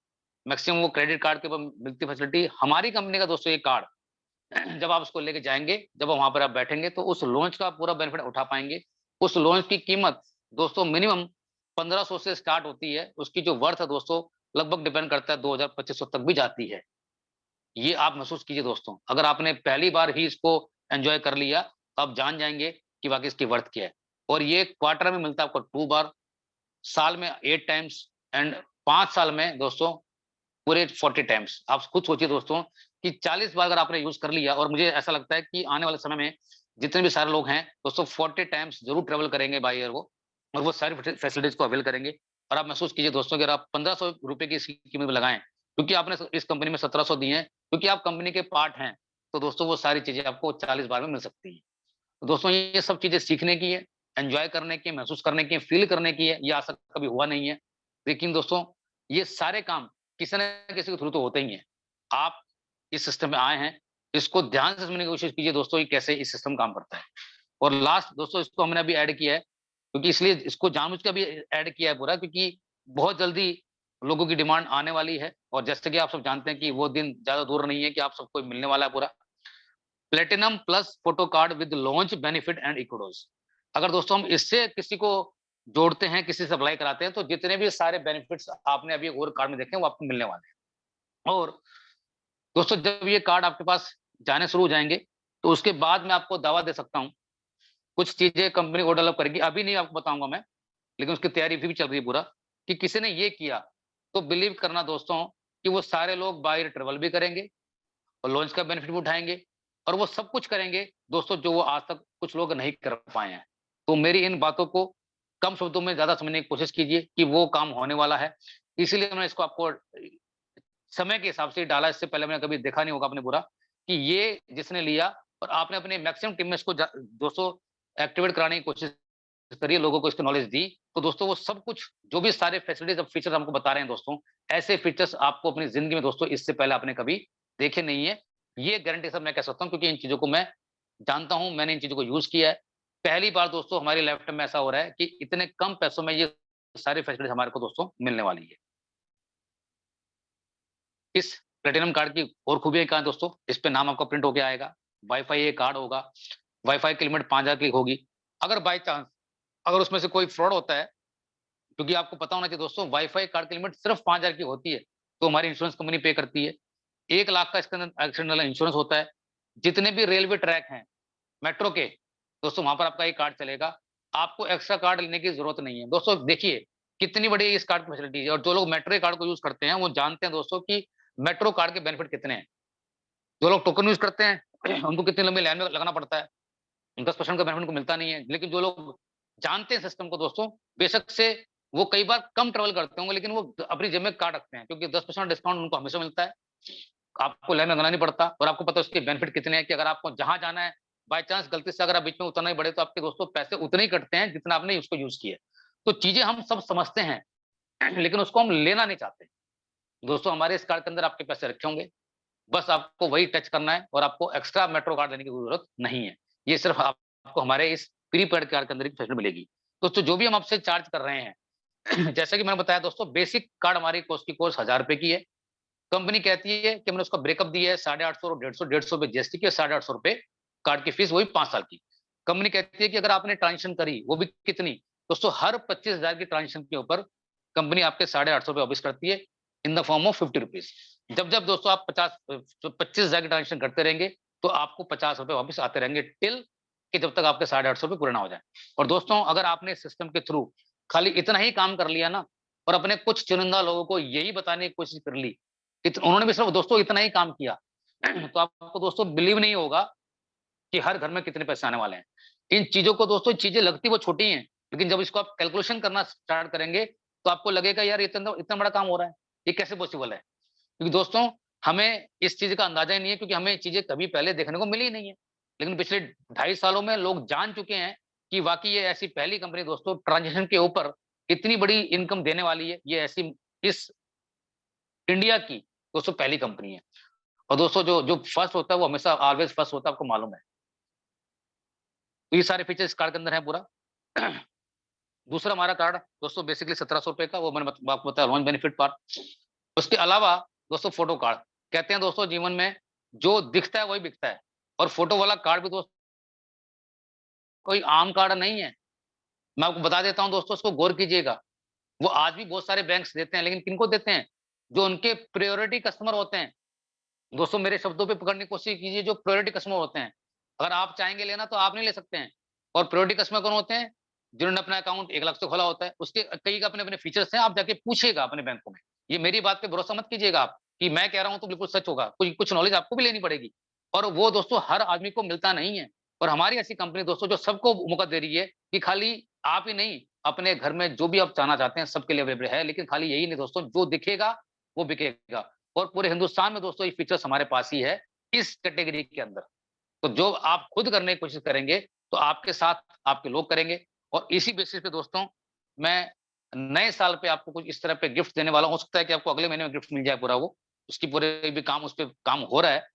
मैक्सिमम वो क्रेडिट कार्ड के ऊपर मिलती फैसिलिटी, हमारी कंपनी का दोस्तों ये कार्ड जब आप उसको लेके जाएंगे, जब वहां पर आप बैठेंगे तो उस लॉन्च का पूरा बेनिफिट उठा पाएंगे। उस लॉन्च की कीमत दोस्तों मिनिमम 1500 से स्टार्ट होती है। उसकी जो वर्थ है दोस्तों लगभग डिपेंड करता है 2000-2500 तक भी जाती है। ये आप महसूस कीजिए दोस्तों। अगर आपने पहली बार ही इसको एंजॉय कर लिया तो आप जान जाएंगे कि वाकई इसकी वर्थ क्या है। और ये क्वार्टर में मिलता है आपको 2 बार, साल में 8 टाइम्स, एंड 5 साल में दोस्तों पूरे 40 टाइम्स। आप खुद सोचिए दोस्तों कि 40 बार अगर आपने यूज कर लिया, और मुझे ऐसा लगता है कि आने वाले समय में जितने भी सारे लोग हैं दोस्तों 40 टाइम्स जरूर ट्रेवल करेंगे बाय एयर वो, और वो सारी फैसिलिटीज को अवेल करेंगे। और आप महसूस कीजिए दोस्तों कि अगर आप 1500 रुपए की इसकी कीमत लगाएं, क्योंकि आपने इस कंपनी में 1700 दिए हैं, क्योंकि आप कंपनी के पार्ट हैं, तो दोस्तों वो सारी चीजें आपको 40 बार में मिल सकती है। तो दोस्तों ये सब चीजें सीखने की है, एंजॉय करने की, महसूस करने की, फील करने की है। ये आज तक कभी हुआ नहीं है। लेकिन दोस्तों ये सारे काम किसी न किसी के थ्रू तो होते ही हैं। आप इस सिस्टम में आए हैं, इसको ध्यान से समझने की कोशिश कीजिए दोस्तों कि कैसे इस सिस्टम काम करता है। और लास्ट दोस्तों इसको हमने अभी ऐड किया है, क्योंकि इसलिए इसको जानबूझ के अभी ऐड किया है पूरा, क्योंकि बहुत जल्दी लोगों की डिमांड आने वाली है। और जैसे कि आप सब जानते हैं कि वो दिन ज्यादा दूर नहीं है कि आप सबको मिलने वाला है पूरा platinum plus photo card with launch benefit and इक्विडोज। अगर दोस्तों हम इससे किसी को जोड़ते हैं, किसी से अप्लाई कराते हैं, तो जितने भी सारे बेनिफिट्स आपने अभी और कार्ड में देखे हैं वो आपको मिलने वाले हैं। और दोस्तों जब ये कार्ड आपके पास जाने शुरू हो जाएंगे, तो उसके बाद मैं आपको दावा दे सकता हूँ कुछ चीजें कंपनी और डेवलप करेगी। अभी नहीं आपको बताऊंगा मैं, लेकिन उसकी तैयारी भी चल रही है पूरा, कि किसी ने ये किया तो बिलीव करना दोस्तों कि वो सारे लोग बाहर ट्रेवल भी करेंगे और लॉन्च का बेनिफिट भी उठाएंगे, और वो सब कुछ करेंगे दोस्तों जो वो आज तक कुछ लोग नहीं कर पाए हैं। तो मेरी इन बातों को कम शब्दों में ज्यादा समझने की कोशिश कीजिए कि वो काम होने वाला है। इसीलिए मैंने इसको आपको समय के हिसाब से डाला। इससे पहले मैंने कभी देखा नहीं होगा अपने पूरा, कि ये जिसने लिया और आपने अपने मैक्सिमम टीम में इसको दोस्तों एक्टिवेट कराने की कोशिश करिए, लोगों को इसकी नॉलेज दी, तो दोस्तों वो सब कुछ जो भी सारे फैसिलिटीज अब फीचर्स हमको बता रहे हैं दोस्तों, ऐसे फीचर्स आपको अपनी जिंदगी में दोस्तों इससे पहले आपने कभी देखे नहीं है। ये गारंटी सब मैं कह सकता हूँ, क्योंकि इन चीजों को मैं जानता हूँ, मैंने इन चीजों को यूज किया है। पहली बार दोस्तों हमारी लाइफ में ऐसा हो रहा है कि इतने कम पैसों में ये सारी फैसिलिटीज हमारे को दोस्तों मिलने वाली है। इस प्लेटिनम कार्ड की और खूबियां क्या है दोस्तों, इस पे नाम आपका प्रिंट होके आएगा, वाईफाई ये कार्ड होगा, वाईफाई की लिमिट 5000 की होगी। अगर बाई चांस अगर उसमें से कोई फ्रॉड होता है, क्योंकि आपको पता होना चाहिए दोस्तों वाईफाई कार्ड की लिमिट सिर्फ 5000 की होती है, तो हमारी इंश्योरेंस कंपनी पे करती है। 1 लाख का इसके अंदर एक्सीडेंटल इंश्योरेंस होता है। जितने भी रेलवे ट्रैक हैं मेट्रो के दोस्तों, वहां पर आपका ये कार्ड चलेगा। आपको एक्स्ट्रा कार्ड लेने की जरूरत नहीं है। दोस्तों देखिए कितनी बड़ी इस कार्ड की फैसिलिटी है, और जो लोग मेट्रो कार्ड को यूज करते हैं वो जानते हैं दोस्तों कि मेट्रो कार्ड के बेनिफिट कितने हैं। जो लोग टोकन यूज करते हैं उनको कितनी लंबी लाइन में लगाना पड़ता है, 10% का बेनिफिट उनको मिलता नहीं है। लेकिन जो लोग जानते हैं सिस्टम को दोस्तों, बेशक से वो कई बार कम ट्रेवल करते होंगे, लेकिन वो अपनी जेब में कार्ड रखते हैं, क्योंकि 10% डिस्काउंट उनको हमेशा मिलता है। आपको लाइन में लगाना नहीं पड़ता, और आपको पता है उसके बेनिफिट कितने हैं, कि अगर आपको जहां जाना है बाय चांस गलती से अगर आप बीच में उतरना ही पड़े, तो आपके दोस्तों पैसे उतने ही कटते हैं जितना आपने उसको यूज किया। तो चीजें हम सब समझते हैं लेकिन उसको हम लेना नहीं चाहते। दोस्तों हमारे इस कार्ड के अंदर आपके पैसे रखे होंगे, बस आपको वही टच करना है, और आपको एक्स्ट्रा मेट्रो कार्ड लेने की जरूरत नहीं है। ये सिर्फ आपको हमारे इस प्रीपेड कार्ड के अंदर ही फैसिलिटी मिलेगी। दोस्तों जो भी हम आपसे चार्ज कर रहे हैं, जैसा कि मैंने बताया दोस्तों, बेसिक कार्ड हमारी कॉस्ट की कॉस्ट 1000 रुपए की है। कंपनी कहती है कि हमने उसका ब्रेकअप दिया है 850 और 150 रुपए जीएसटी की, 850 रुपए कार्ड की फीस, वही 5 साल की। कंपनी कहती है कि अगर आपने ट्रांजेक्शन करी, वो भी कितनी दोस्तों, हर 25,000 की ट्रांजेक्शन के ऊपर कंपनी आपके 850 रुपए वापस करती है in the form of 50 rupees. जब जब दोस्तों आप 25,000 की ट्रांजेक्शन करते रहेंगे, तो आपको 50 रुपए वापस आते रहेंगे, टिल कि जब तक आपके 850 रुपए पूरे ना हो जाए। और दोस्तों, अगर आपने सिस्टम के थ्रू खाली इतना ही काम कर लिया ना, और अपने कुछ चुनिंदा लोगों को यही बताने की कोशिश कर ली, उन्होंने भी सिर्फ दोस्तों इतना ही काम किया, तो आपको दोस्तों बिलीव नहीं होगा कि हर घर में कितने पैसे आने वाले हैं। इन चीजों को दोस्तों, चीजें लगती वो छोटी हैं, लेकिन जब इसको आप कैलकुलेशन करना स्टार्ट करेंगे, तो आपको लगेगा यार इतना इतना बड़ा काम हो रहा है, ये कैसे पॉसिबल है। क्योंकि दोस्तों, हमें इस चीज का अंदाजा ही नहीं है, क्योंकि हमें चीजें कभी पहले देखने को मिली ही नहीं है। लेकिन पिछले 2.5 सालों में लोग जान चुके हैं कि वाकई ये ऐसी पहली कंपनी दोस्तों, ट्रांजेक्शन के ऊपर इतनी बड़ी इनकम देने वाली है, ये ऐसी इस इंडिया की दोस्तों पहली कंपनी है। और दोस्तों, जो जो फर्स्ट होता है वो हमेशा ऑलवेज फर्स्ट होता है, आपको मालूम है। तो ये सारे फीचर्स कार्ड के अंदर है पूरा। दूसरा हमारा कार्ड दोस्तों बेसिकली 1700 रुपए का, वो मैंने आपको बताया लॉन्च बेनिफिट पार्ट। उसके अलावा दोस्तों फोटो कार्ड, कहते हैं दोस्तों जीवन में जो दिखता है वही बिकता है, और फोटो वाला कार्ड भी दोस्तों कोई आम कार्ड नहीं है। मैं आपको बता देता हूँ दोस्तों, उसको गौर कीजिएगा। वो आज भी बहुत सारे बैंक्स देते हैं, लेकिन किनको देते हैं, जो उनके प्रायोरिटी कस्टमर होते हैं। दोस्तों, मेरे शब्दों पे पकड़ने की कोशिश कीजिए, जो प्रायोरिटी कस्टमर होते हैं, अगर आप चाहेंगे लेना तो आप नहीं ले सकते हैं। और प्रायोरिटी कस्टमर कौन होते हैं, जिन्होंने अपना अकाउंट 1 लाख से खोला होता है, उसके कई का अपने अपने फीचर्स हैं, आप जाके पूछिएगा अपने बैंकों में। ये मेरी बात पे भरोसा मत कीजिएगा आप, कि मैं कह रहा हूं तो बिल्कुल सच होगा, कुछ कुछ नॉलेज आपको भी लेनी पड़ेगी। और वो दोस्तों हर आदमी को मिलता नहीं है। और हमारी ऐसी कंपनी दोस्तों, जो सबको मौका दे रही है कि खाली आप ही नहीं, अपने घर में जो भी आप चाहना चाहते हैं सबके लिए अवेलेबल है। लेकिन खाली यही नहीं दोस्तों, जो दिखेगा वो बिकेगा। और पूरे हिंदुस्तान में दोस्तों ये फीचर्स हमारे पास ही है, इस कैटेगरी के अंदर। तो जो आप खुद करने की कोशिश करेंगे, तो आपके साथ आपके लोग करेंगे। और इसी बेसिस पे दोस्तों, मैं नए साल पे आपको कुछ इस तरह पे गिफ्ट देने वाला हूं। हो सकता है कि आपको अगले महीने में गिफ्ट मिल जाए पूरा, वो उसकी पूरे भी काम, उस पे काम हो रहा है।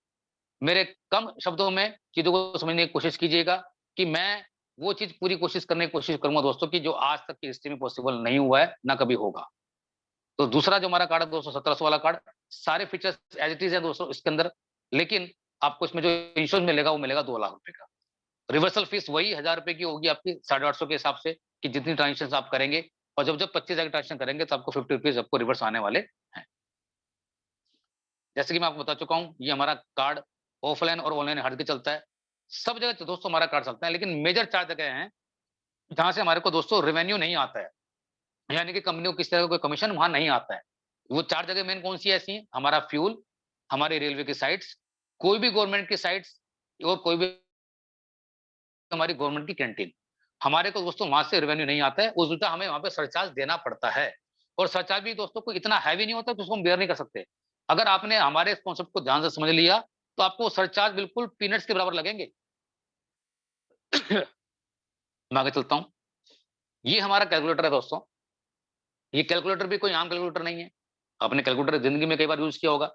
मेरे कम शब्दों में चीज़ों को समझने की कोशिश कीजिएगा, कि मैं वो चीज़ पूरी कोशिश करने की कोशिश करूँगा दोस्तों, कि जो आज तक की हिस्ट्री में पॉसिबल नहीं हुआ है, ना कभी होगा। तो दूसरा जो हमारा कार्ड है दोस्तों, 1700 वाला कार्ड, सारे फीचर्स एज़ इट इज़ है दोस्तों इसके अंदर। लेकिन आपको इसमें जो इंश्योरेंस मिलेगा, वो मिलेगा 2 लाख रुपए का। रिवर्सल फीस वही 1000 रुपए की होगी आपकी, 850 के हिसाब से, कि जितनी ट्रांज़ैक्शंस आप करेंगे। और जब-जब 25 की ट्रांज़ैक्शन करेंगे, तो आपको 50 रुपीज़ आपको रिवर्स आने वाले हैं। जैसे कि मैं आपको बता चुका हूँ, ये हमारा कार्ड ऑफलाइन और ऑनलाइन हट के चलता है। सब जगह दोस्तों हमारा कार्ड चलता है, लेकिन मेजर 4 जगह हैं, जहाँ से हमारे को दोस्तों रेवेन्यू नहीं आता है। यानी कि कंपनी को किसी तरह का कोई कमीशन वहाँ नहीं आता है। वो 4 जगह मेन कौन-सी ऐसी हैं? हमारा फ्यूल, हमारी रेलवे की साइट्स, कोई भी गवर्नमेंट की साइट्स, और कोई भी हमारी गवर्नमेंट की कैंटीन। हमारे को दोस्तों वहाँ से रेवेन्यू नहीं आता है, उल्टा हमें वहाँ पे सरचार्ज देना पड़ता है। और सरचार्ज भी दोस्तों कोई इतना हैवी नहीं होता कि उसको हम बेयर नहीं कर सकते। अगर आपने हमारे इस कॉन्सेप्ट को ध्यान से समझ लिया, तो आपको सरचार्ज बिल्कुल पीनट्स के बराबर लगेंगे। मैं आगे चलता हूँ। ये हमारा कैलकुलेटर है दोस्तों। ये कैलकुलेटर भी कोई आम कैलकुलेटर नहीं है। आपने कैलकुलेटर ज़िंदगी में कई बार यूज़ किया होगा।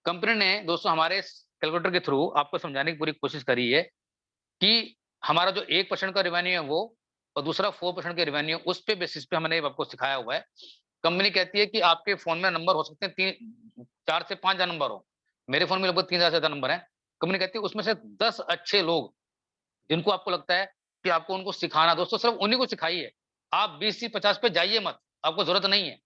कंपनी ने दोस्तों हमारे इस कैलकुलेटर के थ्रू आपको समझाने की पूरी कोशिश करी है, कि हमारा जो 1% का रेवेन्यू है वो, और दूसरा 4% के रेवेन्यू, उस पे बेसिस पे हमने आपको सिखाया हुआ है। कंपनी कहती है कि आपके फ़ोन में नंबर हो सकते हैं 4 से 5,000 नंबर हो। मेरे फ़ोन में लगभग 3,000 से ज़्यादा नंबर हैं। कंपनी कहती है उसमें से 10 अच्छे लोग, जिनको आपको लगता है कि आपको उनको सिखाना, दोस्तों सिर्फ उन्हीं को सिखाइए। आप 20 से 50 पे जाइए मत, आपको ज़रूरत नहीं है।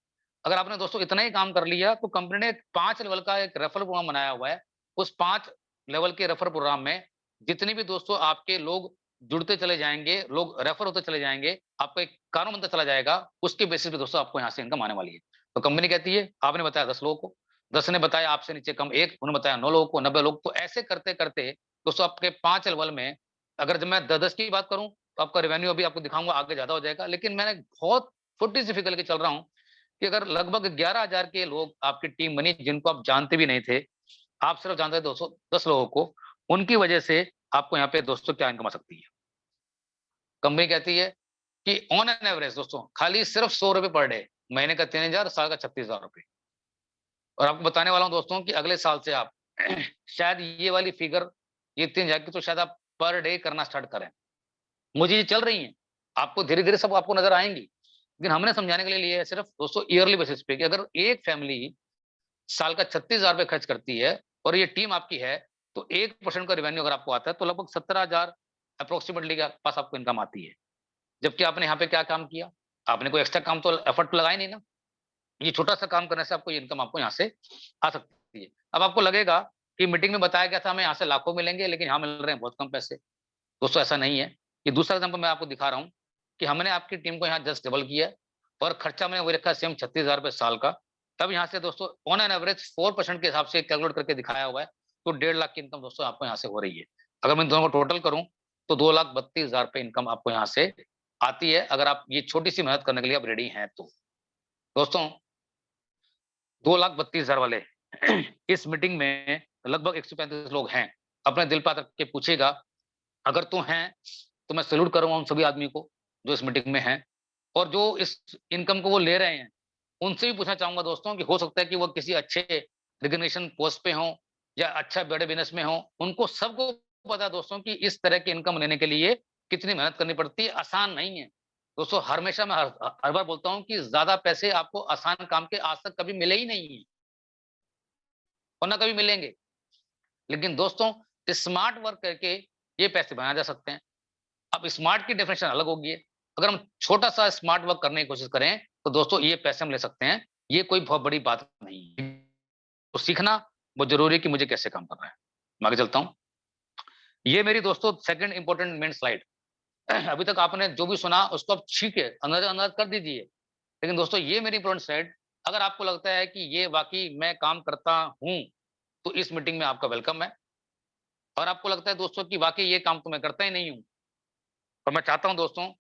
अगर आपने दोस्तों इतना ही काम कर लिया, तो कंपनी ने 5 लेवल का एक रेफरल प्रोग्राम बनाया हुआ है। उस 5 लेवल के रेफरल प्रोग्राम में जितने भी दोस्तों आपके लोग जुड़ते चले जाएँगे, लोग रेफर होते चले जाएँगे, आपका एक कारों बनता चला जाएगा, उसके बेसिस पे दोस्तों आपको यहाँ से इनकम आने वाली है। तो कंपनी कहती है, आपने बताया 10 लोगों को, 10 ने बताया आपसे नीचे कम 1, उन्होंने बताया 9 लोगों को, 90 लोग, तो ऐसे करते-करते दोस्तों आपके 5 लेवल में, अगर जब मैं 10-10 की बात करूँ, तो आपका रेवेन्यू अभी आपको दिखाऊँगा आगे ज़्यादा हो जाएगा। लेकिन मैंने बहुत छोटी-सी फिगर लेके चल रहा हूँ, कि अगर लगभग 11,000 के लोग आपकी टीम बनी, जिनको आप जानते भी नहीं थे, आप सिर्फ जानते थे 210 लोगों को, उनकी वजह से आपको यहाँ पे दोस्तों क्या इनकम आ सकती है। कंपनी कहती है कि ऑन एन एवरेज दोस्तों खाली सिर्फ ₹100 पर डे, महीने का 3,000, साल का 36,000 रुपए। और आपको बताने वाला हूँ दोस्तों, कि अगले साल से आप शायद ये वाली फिगर, ये 3,000 की, तो शायद आप पर डे करना स्टार्ट करें। मुझे ये चल रही हैं, आपको धीरे-धीरे सब आपको नज़र आएँगी। लेकिन हमने समझाने के लिए लिया है सिर्फ दोस्तों ईयरली बेसिस पे कि अगर एक फैमिली साल का 36,000 रुपए खर्च करती है और ये टीम आपकी है, तो 1% का रेवेन्यू अगर आपको आता है, तो लगभग 17,000 अप्रोक्सिमेटली के पास आपको इनकम आती है। जबकि आपने यहाँ पे क्या काम किया? आपने कोई एक्स्ट्रा काम तो एफर्ट तो लगाया नहीं ना। ये छोटा-सा काम करने से आपको ये इनकम आपको यहाँ से आ सकती है। अब आपको लगेगा कि मीटिंग में बताया गया था हमें यहाँ से लाखों मिलेंगे, लेकिन यहाँ मिल रहे हैं बहुत कम पैसे। दोस्तों ऐसा नहीं है। ये दूसरा एग्ज़ाम्पल मैं आपको दिखा रहा हूँ कि हमने आपकी टीम को यहाँ जस्ट डबल किया है और खर्चा मैंने वही रखा है सेम 36,000 रुपए साल का। तब यहाँ से दोस्तों ऑन एन एवरेज 4% के हिसाब से कैलकुलेट करके दिखाया हुआ है, तो 1.5 लाख की इनकम दोस्तों आपको यहाँ से हो रही है। अगर मैं इन दोनों को टोटल करूँ, तो 2,32,000 रुपए इनकम आपको यहाँ से आती है, अगर आप ये छोटी-सी मेहनत करने के लिए आप रेडी हैं तो। दोस्तों 2,32,000 वाले इस मीटिंग में लगभग 135 लोग हैं। अपने दिल पे हाथ रख के पूछिएगा, अगर तो हैं, तो मैं सैल्यूट करूँगा उन सभी आदमी को, जो इस मीटिंग में हैं और जो इस इनकम को वो ले रहे हैं। उनसे भी पूछना चाहूँगा दोस्तों कि हो सकता है कि वो किसी अच्छे रिकॉग्निशन पोस्ट पे हों या अच्छा बड़े बिज़नेस में हों। उनको सबको पता है दोस्तों कि इस तरह की इनकम लेने के लिए कितनी मेहनत करनी पड़ती है, आसान नहीं है। दोस्तों हमेशा मैं हर बार बोलता हूँ कि ज़्यादा पैसे आपको आसान काम के आज तक कभी मिले ही नहीं हैं और ना कभी मिलेंगे। लेकिन दोस्तों स्मार्ट वर्क करके ये पैसे बनाए जा सकते हैं। अब स्मार्ट की डेफिनेशन अलग होगी है। अगर हम छोटा-सा स्मार्ट वर्क करने की कोशिश करें, तो दोस्तों ये पैसे हम ले सकते हैं। ये कोई बहुत बड़ी बात नहीं है। तो सीखना बहुत ज़रूरी है कि मुझे कैसे काम करना है। मैं आगे चलता हूँ। ये मेरी दोस्तों सेकंड इंपोर्टेंट मेन स्लाइड। अभी तक आपने जो भी सुना उसको आप ठीक है, अंदाज़ा कर दीजिए। लेकिन दोस्तों ये मेरी इंपोर्टेंट स्लाइड, अगर आपको लगता है कि ये वाक़ई मैं काम करता हूँ, तो इस मीटिंग में आपका वेलकम है। और आपको लगता है दोस्तों कि वाक़ई ये काम तो मैं करता ही नहीं हूँ, तो मैं चाहता हूँ दोस्तों,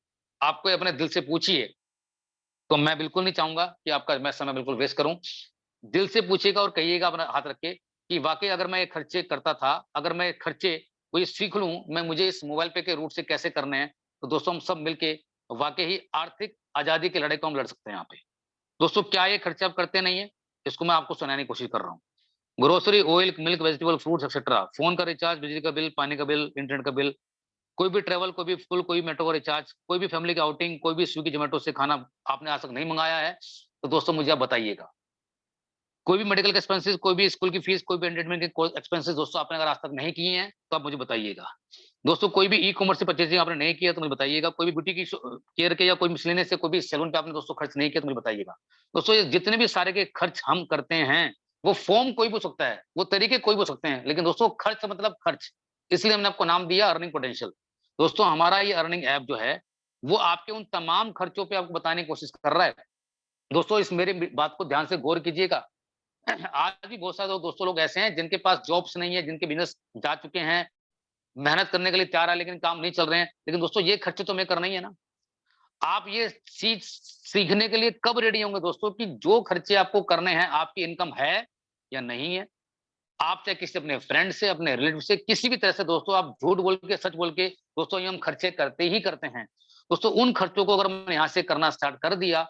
आपको ये अपने दिल से पूछिए। तो मैं बिल्कुल नहीं चाहूँगा कि आपका मैं समय बिल्कुल वेस्ट करूँ। दिल से पूछिएगा और कहिएगा अपना हाथ रख के कि वाक़ई अगर मैं ये खर्चे करता था, अगर मैं खर्चे को ये सीख लूँ, मैं मुझे इस मोबाइल पे के रूट से कैसे करने हैं, तो दोस्तों हम सब मिलके वाक़ई ही आर्थिक आज़ादी की लड़ाई को हम लड़ सकते हैं यहाँ पे। दोस्तों क्या ये खर्चे आप करते नहीं हैं? इसको मैं आपको सुनाने की कोशिश कर रहा हूँ। Grocery, oil, milk, vegetable, fruits etcetera, phone का रिचार्ज, बिजली का बिल, पानी का बिल, इंटरनेट का बिल, कोई भी ट्रैवल, कोई भी फुल, कोई मेट्रो का रिचार्ज, कोई भी फैमिली की आउटिंग, कोई भी स्विगी, ज़ोमैटो से खाना आपने आज तक नहीं मँगाया है, तो दोस्तों मुझे आप बताइएगा। कोई भी मेडिकल के एक्सपेंसेस, कोई भी स्कूल की फीस, कोई भी एंटरटेनमेंट के कोई एक्सपेंसेस दोस्तों आपने अगर आज तक नहीं किए हैं, तो आप मुझे बताइएगा। दोस्तों कोई भी ई-कॉमर्स से परचेज़िंग आपने नहीं किया तो मुझे बताइएगा। कोई भी ब्यूटी की केयर के या कोई मिसलेनियस से कोई भी सैलून पे आपने दोस्तों खर्च नहीं किया तो मुझे बताइएगा। दोस्तों ये जितने भी सारे के खर्च हम करते हैं, वो फ़ॉर्म कोई भी हो सकता है, वो तरीके कोई भी हो सकते हैं, लेकिन दोस्तों खर्च मतलब खर्च। इसलिए हमने आपको नाम दिया अर्निंग पोटेंशियल। दोस्तों हमारा ये अर्निंग ऐप जो है, वो आपके उन तमाम खर्चों पे आपको बताने की कोशिश कर रहा है। दोस्तों इस मेरी बात को ध्यान से गौर कीजिएगा। आज भी बहुत सारे दोस्तों लोग ऐसे हैं जिनके पास जॉब्स नहीं है, जिनके बिज़नेस जा चुके हैं, मेहनत करने के लिए तैयार है लेकिन काम नहीं चल रहे हैं। लेकिन दोस्तों ये खर्चे तो हमें करना ही है ना। आप ये चीज़ सीखने के लिए कब रेडी होंगे दोस्तों कि जो खर्चे आपको करने हैं, आपकी इनकम है या नहीं है? आप चाहे किसी अपने फ्रेंड से, अपने रिलेटिव से, किसी भी तरह से दोस्तों आप झूठ बोल के, सच बोल के दोस्तों ये हम खर्चे करते ही करते हैं। दोस्तों उन खर्चों को अगर मैंने यहाँ से करना स्टार्ट कर दिया,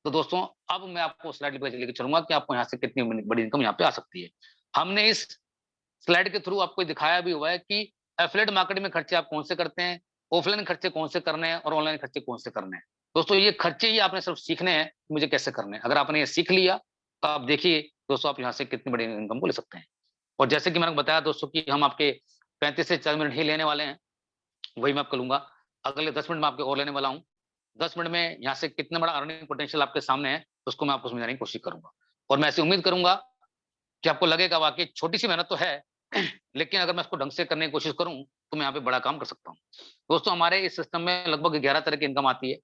तो दोस्तों अब मैं आपको स्लाइड पे लेके चलूँगा कि आपको यहाँ से कितनी बड़ी इनकम यहाँ पे आ सकती है। हमने इस स्लाइड के थ्रू आपको दिखाया भी हुआ है कि एफिलिएट मार्केटिंग में खर्चे आप कौन से करते हैं, ऑफलाइन खर्चे कौन से करने हैं और ऑनलाइन खर्चे कौन से करने हैं। दोस्तों ये खर्चे ही आपने सिर्फ सीखने हैं, कि मुझे कैसे करने हैं। अगर आपने ये सीख लिया, तो आप देखिए दोस्तों आप यहाँ से कितनी बड़ी इनकम को ले सकते हैं। और जैसे कि मैंने बताया दोस्तों कि हम आपके 35 से 40 मिनट ही लेने वाले हैं, वही मैं आपको लूँगा। अगले 10 मिनट में आपके और लेने वाला हूँ। 10 मिनट में यहाँ से कितना बड़ा अर्निंग पोटेंशियल आपके सामने है, उसको मैं आपको समझाने की कोशिश करूँगा। और मैं ऐसी उम्मीद करूँगा कि आपको लगेगा वाक़ई छोटी-सी मेहनत तो है, लेकिन अगर मैं इसको ढंग से करने की कोशिश करूँ, तो मैं यहाँ पे बड़ा काम कर सकता हूँ। दोस्तों हमारे इस सिस्टम में लगभग 11 तरह की इनकम आती है।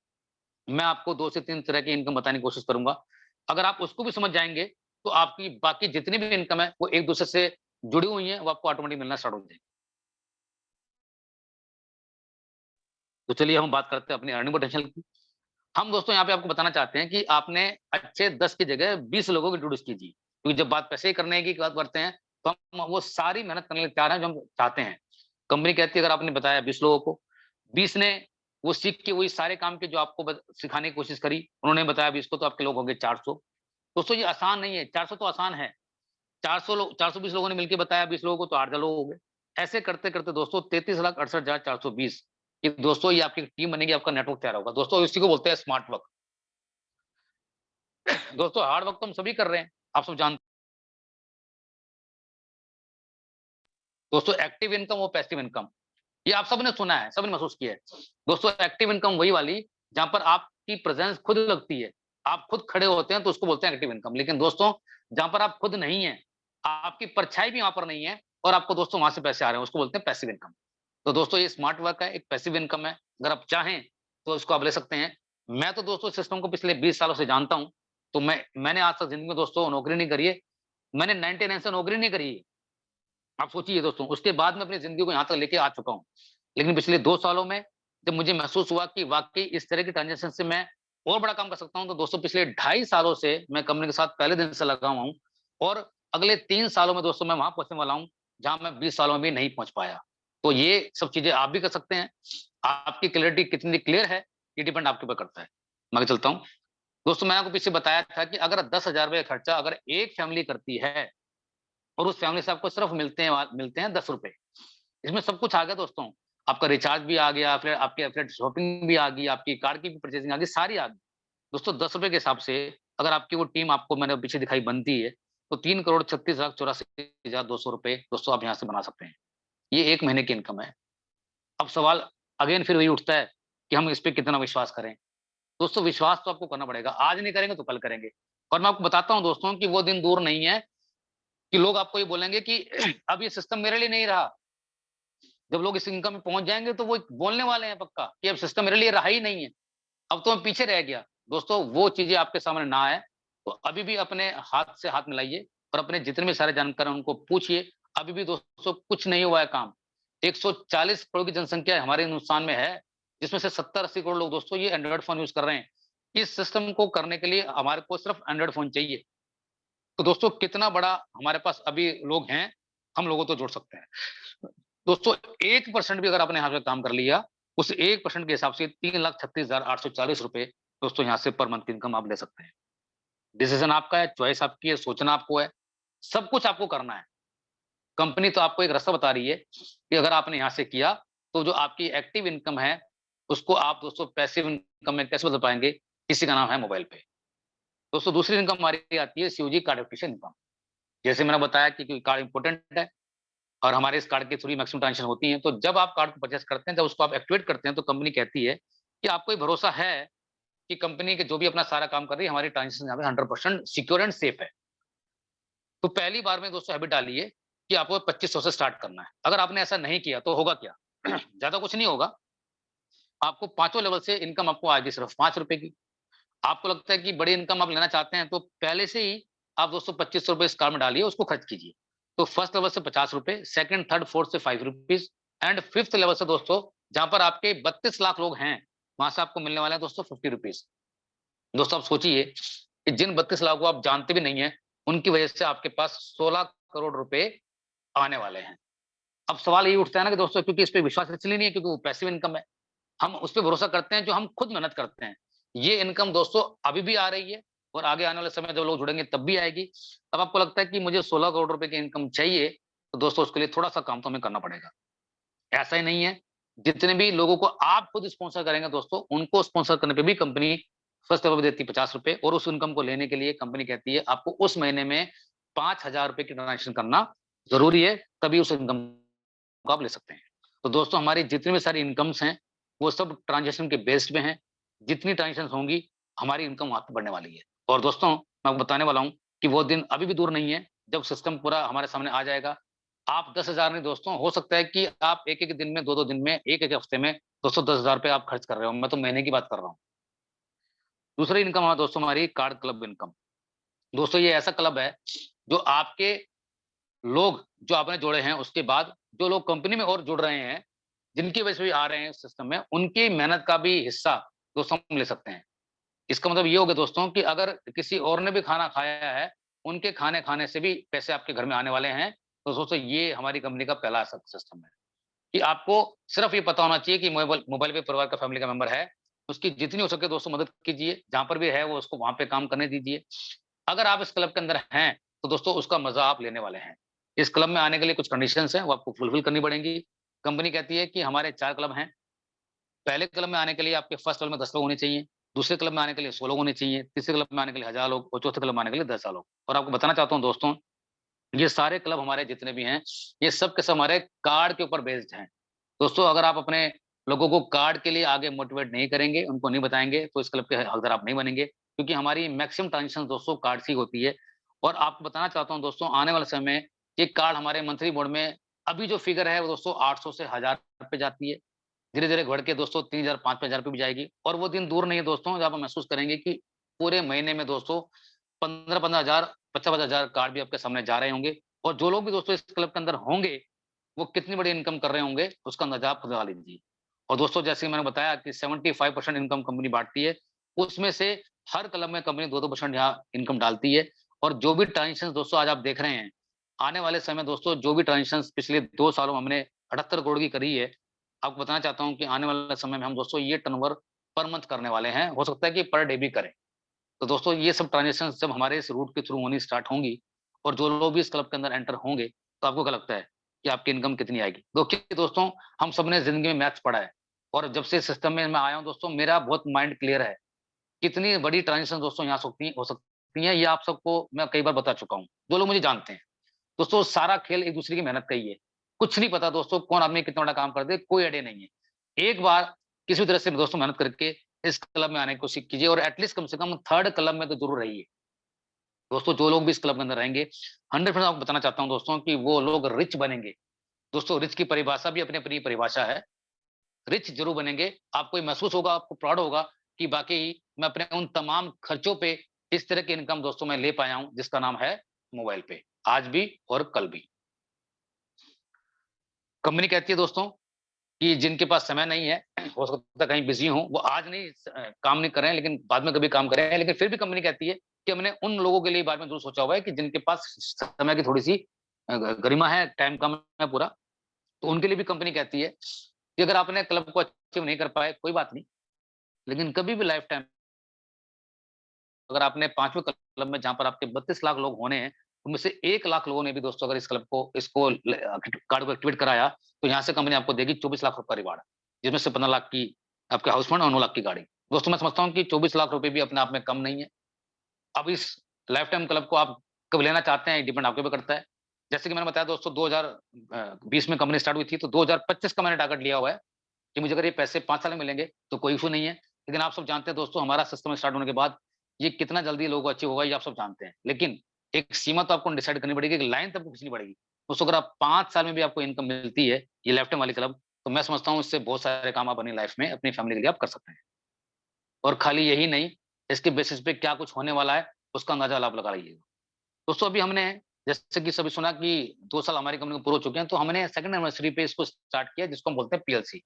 मैं आपको 2 से 3 तरह की इनकम बताने की कोशिश करूँगा। अगर आप उसको भी समझ जाएँगे, तो आपकी बाकी जितनी भी इनकम है, वो एक-दूसरे से जुड़ी हुई हैं, वो आपको ऑटोमेटिक मिलना स्टार्ट हो जाएगी। तो चलिए हम बात करते हैं अपनी अर्निंग पोटेंशियल की। हम दोस्तों यहाँ पे आपको बताना चाहते हैं कि आपने अच्छे 10 की जगह 20 लोगों को इंट्रोड्यूस कीजिए। क्योंकि जब बात पैसे करने की बात करते हैं, तो हम वो सारी मेहनत करने के लिए तैयार हैं जो हम चाहते हैं। कंपनी कहती है अगर आपने बताया 20 लोगों को, 20 ने वो सीख के वही सारे काम के जो आपको सिखाने की कोशिश करी, उन्होंने बताया 20 को तो आपके लोग हो गए 400। दोस्तों ये आसान नहीं है, 400 तो आसान है। 400 लोग 420 लोगों ने मिलके बताया 20 लोगों को तो 8 लोग हो गए। ऐसे करते-करते दोस्तों 33,68,420 ये दोस्तों ये आपकी टीम बनेगी, आपका नेटवर्क तैयार होगा। दोस्तों इसी को बोलते हैं स्मार्ट वर्क। दोस्तों हार्ड वर्क तो हम सभी कर रहे हैं, आप सब जानते हैं। दोस्तों एक्टिव इनकम और पैसिव इनकम, ये आप सबने सुना है, सबने महसूस किया है। दोस्तों एक्टिव इनकम वही वाली जहाँ पर आपकी प्रेजेंस खुद लगती है, आप खुद खड़े होते हैं तो उसको बोलते हैं एक्टिव इनकम। लेकिन दोस्तों जहाँ पर आप खुद नहीं हैं, आपकी परछाई भी वहाँ पर नहीं है और आपको दोस्तों वहाँ से पैसे आ रहे हैं, उसको बोलते हैं पैसिव इनकम। तो दोस्तों ये स्मार्ट वर्क है, एक पैसिव इनकम है। अगर आप चाहें तो इसको आप ले सकते हैं। मैं तो दोस्तों इस सिस्टम को पिछले 20 सालों से जानता हूँ। तो मैंने आज तक ज़िंदगी में दोस्तों नौकरी नहीं करी है। मैंने 99 से नौकरी नहीं करी है। आप सोचिए दोस्तों, उसके बाद मैं अपनी ज़िंदगी को यहाँ तक लेके आ चुका हूँ। लेकिन पिछले 2 सालों में जब मुझे महसूस हुआ कि वाक़ई इस तरह की ट्रांज़ैक्शन से मैं और बड़ा काम कर सकता हूँ, तो दोस्तों पिछले ढाई सालों से मैं कंपनी के साथ पहले दिन से लगा हुआ हूँ और अगले 3 सालों में दोस्तों मैं वहाँ पहुँचने वाला हूँ, जहाँ मैं 20 सालों में भी नहीं पहुँच पाया। तो ये सब चीज़ें आप भी कर सकते हैं। आपकी क्लैरिटी कितनी क्लियर है, ये डिपेंड आपके ऊपर करता है। मैं आगे चलता हूँ। दोस्तों मैंने आपको पीछे बताया था कि अगर 10,000 रुपए खर्चा अगर एक फैमिली करती है और उस फैमिली से आपको सिर्फ मिलते हैं ₹10। इसमें सब कुछ आ गया दोस्तों। आपका रिचार्ज भी आ गया, फिर आपकी फिर शॉपिंग भी आ गई, आपकी कार की भी परचेज़िंग आ गई, सारी आ गई। दोस्तों ₹10 के हिसाब से अगर आपकी वो टीम आपको मैंने पीछे दिखाई बनती है, तो 3,36,84,200 रुपए दोस्तों आप यहाँ से बना सकते हैं। ये 1 महीने की इनकम है। अब सवाल अगेन फिर वही उठता है कि हम इस पे कितना विश्वास करें? दोस्तों विश्वास तो आपको करना पड़ेगा। आज नहीं करेंगे तो कल करेंगे। और मैं आपको बताता हूँ दोस्तों कि वो दिन दूर नहीं है कि लोग आपको ये बोलेंगे कि अब ये सिस्टम मेरे लिए नहीं रहा। जब लोग इस इनकम में पहुँच जाएँगे तो वो बोलने वाले हैं पक्का कि अब सिस्टम मेरे लिए रहा ही नहीं है। अब तो मैं पीछे रह गया। दोस्तों वो चीज़ें आपके सामने ना आए, तो अभी भी अपने हाथ से हाथ मिलाइए और अपने जितने भी सारे जानकार हैं उनको पूछिए। अभी भी दोस्तों कुछ नहीं हुआ है काम। 140 करोड़ की जनसंख्या हमारे हिंदुस्तान में है, जिसमें से 70-80 करोड़ लोग दोस्तों ये एंड्रॉइड फ़ोन यूज़ कर रहे हैं। इस सिस्टम को करने के लिए हमारे को सिर्फ एंड्रॉइड फ़ोन चाहिए। तो दोस्तों कितना बड़ा हमारे पास अभी लोग हैं, हम लोगों को जोड़ सकते हैं। दोस्तों 1% भी अगर आपने यहाँ पे काम कर लिया, उस 1% के हिसाब से 3,36,840 रुपए दोस्तों यहाँ से पर मंथ की इनकम आप ले सकते हैं। डिसीज़न आपका है, चॉइस आपकी है, सोचना आपको है, सब कुछ आपको करना है। कंपनी तो आपको एक रास्ता बता रही है कि अगर आपने यहाँ से किया, तो जो आपकी एक्टिव इनकम है, उसको आप दोस्तों पैसिव इनकम में कैसे बदल पाएँगे? इसी का नाम है मोबाइल पे। दोस्तों दूसरी इनकम हमारी आती है सीओजी कार्ड एक्विज़िशन इनकम। जैसे मैंने बताया कि कार्ड इम्पोर्टेंट है और हमारे इस कार्ड के थ्रू ही मैक्सिमम ट्रांज़ैक्शन होती हैं। तो जब आप कार्ड को परचेज़ करते हैं, जब उसको आप एक्टिवेट करते हैं, तो कंपनी कहती है कि आपको ये भरोसा है कि कंपनी के जो भी अपना सारा काम कर रही है, हमारी ट्रांज़ैक्शन यहाँ पे 100% सिक्योर एंड सेफ है। तो पहली बार में दोस्तों हैबिट डालिए कि आपको 2500 से स्टार्ट करना है। अगर आपने ऐसा नहीं किया तो होगा क्या? ज़्यादा कुछ नहीं होगा। आपको पाँचों लेवल से इनकम आपको आएगी सिर्फ ₹5 की। आपको लगता है कि बड़ी इनकम आप लेना चाहते हैं, तो पहले से ही आप दोस्तों ₹2500 इस कार्ड में डालिए, उसको खर्च कीजिए। तो फर्स्ट लेवल से ₹50, सेकंड, थर्ड, फोर्थ से ₹5 एंड फिफ्थ लेवल से दोस्तों जहाँ पर आपके 32 लाख लोग हैं, वहाँ से आपको मिलने वाले हैं दोस्तों ₹50। दोस्तों आप सोचिए कि जिन 32 लाख को आप जानते भी नहीं हैं, उनकी वजह से आपके पास 16 करोड़ रुपए आने वाले हैं। अब सवाल ये उठता है ना कि दोस्तों क्योंकि इस पे विश्वास इसलिए नहीं है क्योंकि वो पैसिव इनकम है। हम उस पे भरोसा करते हैं जो हम खुद मेहनत करते हैं। ये इनकम दोस्तों अभी भी आ रही है और आगे आने वाले समय जब लोग जुड़ेंगे तब भी आएगी। तब आपको लगता है कि मुझे 16 करोड़ रुपए की इनकम चाहिए, तो दोस्तों उसके लिए थोड़ा-सा काम तो हमें करना पड़ेगा। ऐसा ही नहीं है, जितने भी लोगों को आप खुद स्पॉन्सर करेंगे दोस्तों, उनको स्पॉन्सर करने पे भी कंपनी फर्स्ट लेवल पे देती है ₹50 और उस इनकम को लेने के लिए कंपनी कहती है आपको उस महीने में ₹5,000 की ट्रांज़ैक्शन करना ज़रूरी है, तभी उस इनकम को आप ले सकते हैं। तो दोस्तों हमारी जितनी भी सारी इनकम्स हैं, वो सब ट्रांज़ैक्शन के बेस्ड पे हैं। जितनी ट्रांज़ैक्शंस होंगी, हमारी इनकम वहाँ पे बढ़ने वाली है। और दोस्तों मैं आपको बताने वाला हूँ कि वो दिन अभी भी दूर नहीं है, जब सिस्टम पूरा हमारे सामने आ जाएगा। आप 10,000 नहीं दोस्तों, हो सकता है कि आप 1-1 दिन में, 2-2 दिन में, 1-1 हफ्ते में दोस्तों ₹10,000 आप खर्च कर रहे हो। मैं तो महीने की बात कर रहा हूँ। दूसरी इनकम है दोस्तों हमारी कार्ड क्लब इनकम। दोस्तों ये ऐसा क्लब है, जो आपके लोग जो आपने जोड़े हैं, उसके बाद जो लोग कंपनी में और जुड़ रहे हैं, जिनकी वजह से भी आ रहे हैं इस सिस्टम में, उनकी मेहनत का भी हिस्सा दोस्तों हम ले सकते हैं। इसका मतलब ये हो गया दोस्तों कि अगर किसी और ने भी खाना खाया है, उनके खाने खाने से भी पैसे आपके घर में आने वाले हैं। तो दोस्तों ये हमारी कंपनी का पहला सिस्टम है कि आपको सिर्फ ये पता होना चाहिए कि मोबाइल मोबाइल पे परिवार का फैमिली का मेंबर है, उसकी जितनी हो सके दोस्तों मदद कीजिए, जहाँ पर भी है वो उसको वहाँ पे काम करने दीजिए। अगर आप इस क्लब के अंदर हैं, तो दोस्तों उसका मज़ा आप लेने वाले हैं। इस क्लब में आने के लिए कुछ कंडीशंस हैं, वो आपको फुलफिल करनी पड़ेंगी। कंपनी कहती है कि हमारे 4 क्लब हैं। पहले क्लब में आने के लिए आपके फर्स्ट लेवल में 10 लोग होने चाहिए। दूसरे क्लब में आने के लिए 100 लोग होने चाहिए, तीसरे क्लब में आने के लिए 1000 लोग और चौथे क्लब में आने के लिए 10,000 लोग। और आपको बताना चाहता हूँ दोस्तों, ये सारे क्लब हमारे जितने भी हैं, ये सब के सब हमारे कार्ड के ऊपर बेस्ड हैं। दोस्तों अगर आप अपने लोगों को कार्ड के लिए आगे मोटिवेट नहीं करेंगे, उनको नहीं बताएँगे, तो इस क्लब के हकदार आप नहीं बनेंगे, क्योंकि हमारी मैक्सिमम ट्रांज़ैक्शन दोस्तों कार्ड से ही होती है। और आपको बताना चाहता हूँ दोस्तों, आने वाले समय में ये कार्ड हमारे मंथली मोड में अभी जो फ़िगर है वो दोस्तों 800 से 1000 पे जाती है। धीरे-धीरे बढ़ के दोस्तों 3000 5,000 पे भी जाएगी और वो दिन दूर नहीं है दोस्तों, जब आप महसूस करेंगे कि पूरे महीने में दोस्तों 15-15 हज़ार, 50-50 हज़ार कार्ड भी आपके सामने जा रहे होंगे। और जो लोग भी दोस्तों इस क्लब के अंदर होंगे, वो कितनी बड़ी इनकम कर रहे होंगे, उसका अंदाज़ा आप खुद लगा लीजिए। और दोस्तों जैसे मैंने बताया कि 75% इनकम कंपनी बाँटती है, उसमें से हर क्लब में कंपनी 2-2% यहाँ इनकम डालती है। और जो भी ट्रांज़ैक्शंस दोस्तों आज आप देख रहे हैं, आने वाले समय दोस्तों जो भी ट्रांज़ैक्शंस पिछले 2 सालों में हमने 78 करोड़ की करी है, आपको बताना चाहता हूँ कि आने वाले समय में हम दोस्तों ये टर्नओवर पर मंथ करने वाले हैं, हो सकता है कि पर डे भी करें। तो दोस्तों ये सब ट्रांज़ैक्शंस जब हमारे इस रूट के थ्रू होनी स्टार्ट होंगी और जो लोग भी इस क्लब के अंदर एंटर होंगे, तो आपको क्या लगता है कि आपकी इनकम कितनी आएगी? देखिए दोस्तों, हम सबने ज़िंदगी में मैथ्स पढ़ा है और जब से इस सिस्टम में मैं आया हूँ दोस्तों, मेरा बहुत माइंड क्लियर है। कितनी बड़ी ट्रांज़ैक्शन दोस्तों यहाँ हो सकती हैं, ये आप सबको मैं कई बार बता चुका हूँ, जो लोग मुझे जानते हैं। दोस्तों सारा खेल एक दूसरे की मेहनत का ही है। कुछ नहीं पता दोस्तों कौन आदमी कितना बड़ा काम कर दे, कोई आइडिया नहीं है। एक बार किसी भी तरह से दोस्तों मेहनत करके इस क्लब में आने की कोशिश कीजिए और एटलीस्ट कम से कम 3rd क्लब में तो ज़रूर रहिए। दोस्तों जो लोग भी इस क्लब के अंदर रहेंगे, 100% आपको बताना चाहता हूँ दोस्तों कि वो लोग रिच बनेंगे। दोस्तों रिच की परिभाषा भी अपनी-अपनी परिभाषा है। रिच ज़रूर बनेंगे, आपको ये महसूस होगा, आपको प्राउड होगा कि वाक़ई मैं अपने उन तमाम खर्चों पे इस तरह की इनकम दोस्तों मैं ले पाया हूँ, जिसका नाम है मोबाइल पे, आज भी और कल भी। कंपनी कहती है दोस्तों कि जिनके पास समय नहीं है, हो सकता है कहीं बिज़ी हों, वो आज नहीं काम नहीं कर रहे हैं, लेकिन बाद में कभी काम करें। लेकिन फिर भी कंपनी कहती है कि हमने उन लोगों के लिए बाद में ज़रूर सोचा हुआ है कि जिनके पास समय की थोड़ी-सी अ, ग गरिमा है, टाइम कम है पूरा, तो उनके लिए भी कंपनी कहती है कि अगर आपने क्लब को अचीव नहीं कर पाए, कोई बात नहीं, लेकिन कभी भी लाइफ़ टाइम अगर आपने 5वें क्लब में जहाँ पर आपके 32 लाख लोग होने हैं, उनमें से 1 लाख लोगों ने भी दोस्तों अगर इस क्लब को इसको कार्ड को एक्टिवेट कराया, तो यहाँ से कंपनी आपको देगी 24 लाख रुपए का रिवार्ड, जिसमें से 15 लाख की आपके हाउस फंड और 9 लाख की गाड़ी। दोस्तों मैं समझता हूँ कि 24 लाख रुपए भी अपने आप में कम नहीं है। अब इस लाइफ टाइम क्लब को आप कब लेना चाहते हैं, डिपेंड आपके ऊपर करता है। जैसे कि मैंने बताया दोस्तों 2020 में कंपनी स्टार्ट हुई थी, तो 2025 का मैंने टारगेट लिया हुआ है कि मुझे अगर ये पैसे 5 साल में मिलेंगे, तो कोई इश्यू नहीं है। लेकिन आप सब जानते हैं दोस्तों हमारा सिस्टम स्टार्ट होने के बाद ये कितना जल्दी लोगों को अचीव होगा, ये आप सब जानते हैं। लेकिन एक सीमा तो आपको डिसाइड करनी पड़ेगी, एक लाइन तो आपको खींचनी पड़ेगी। दोस्तों अगर आप 5 साल में भी आपको इनकम मिलती है, ये लाइफ टाइम वाली क्लब, तो मैं समझता हूँ इससे बहुत सारे काम आप अपनी लाइफ में, अपनी फैमिली के लिए आप कर सकते हैं। और खाली यही नहीं, इसके बेसिस पे क्या कुछ होने वाला है, उसका अंदाज़ा आप लगा लीजिएगा। दोस्तों अभी हमने जैसे कि सभी सुना कि 2 साल हमारी कंपनी को पूरे हो चुके हैं, तो हमने सेकंड एनिवर्सरी पे इसको स्टार्ट किया जिसको हम बोलते हैं पीएलसी,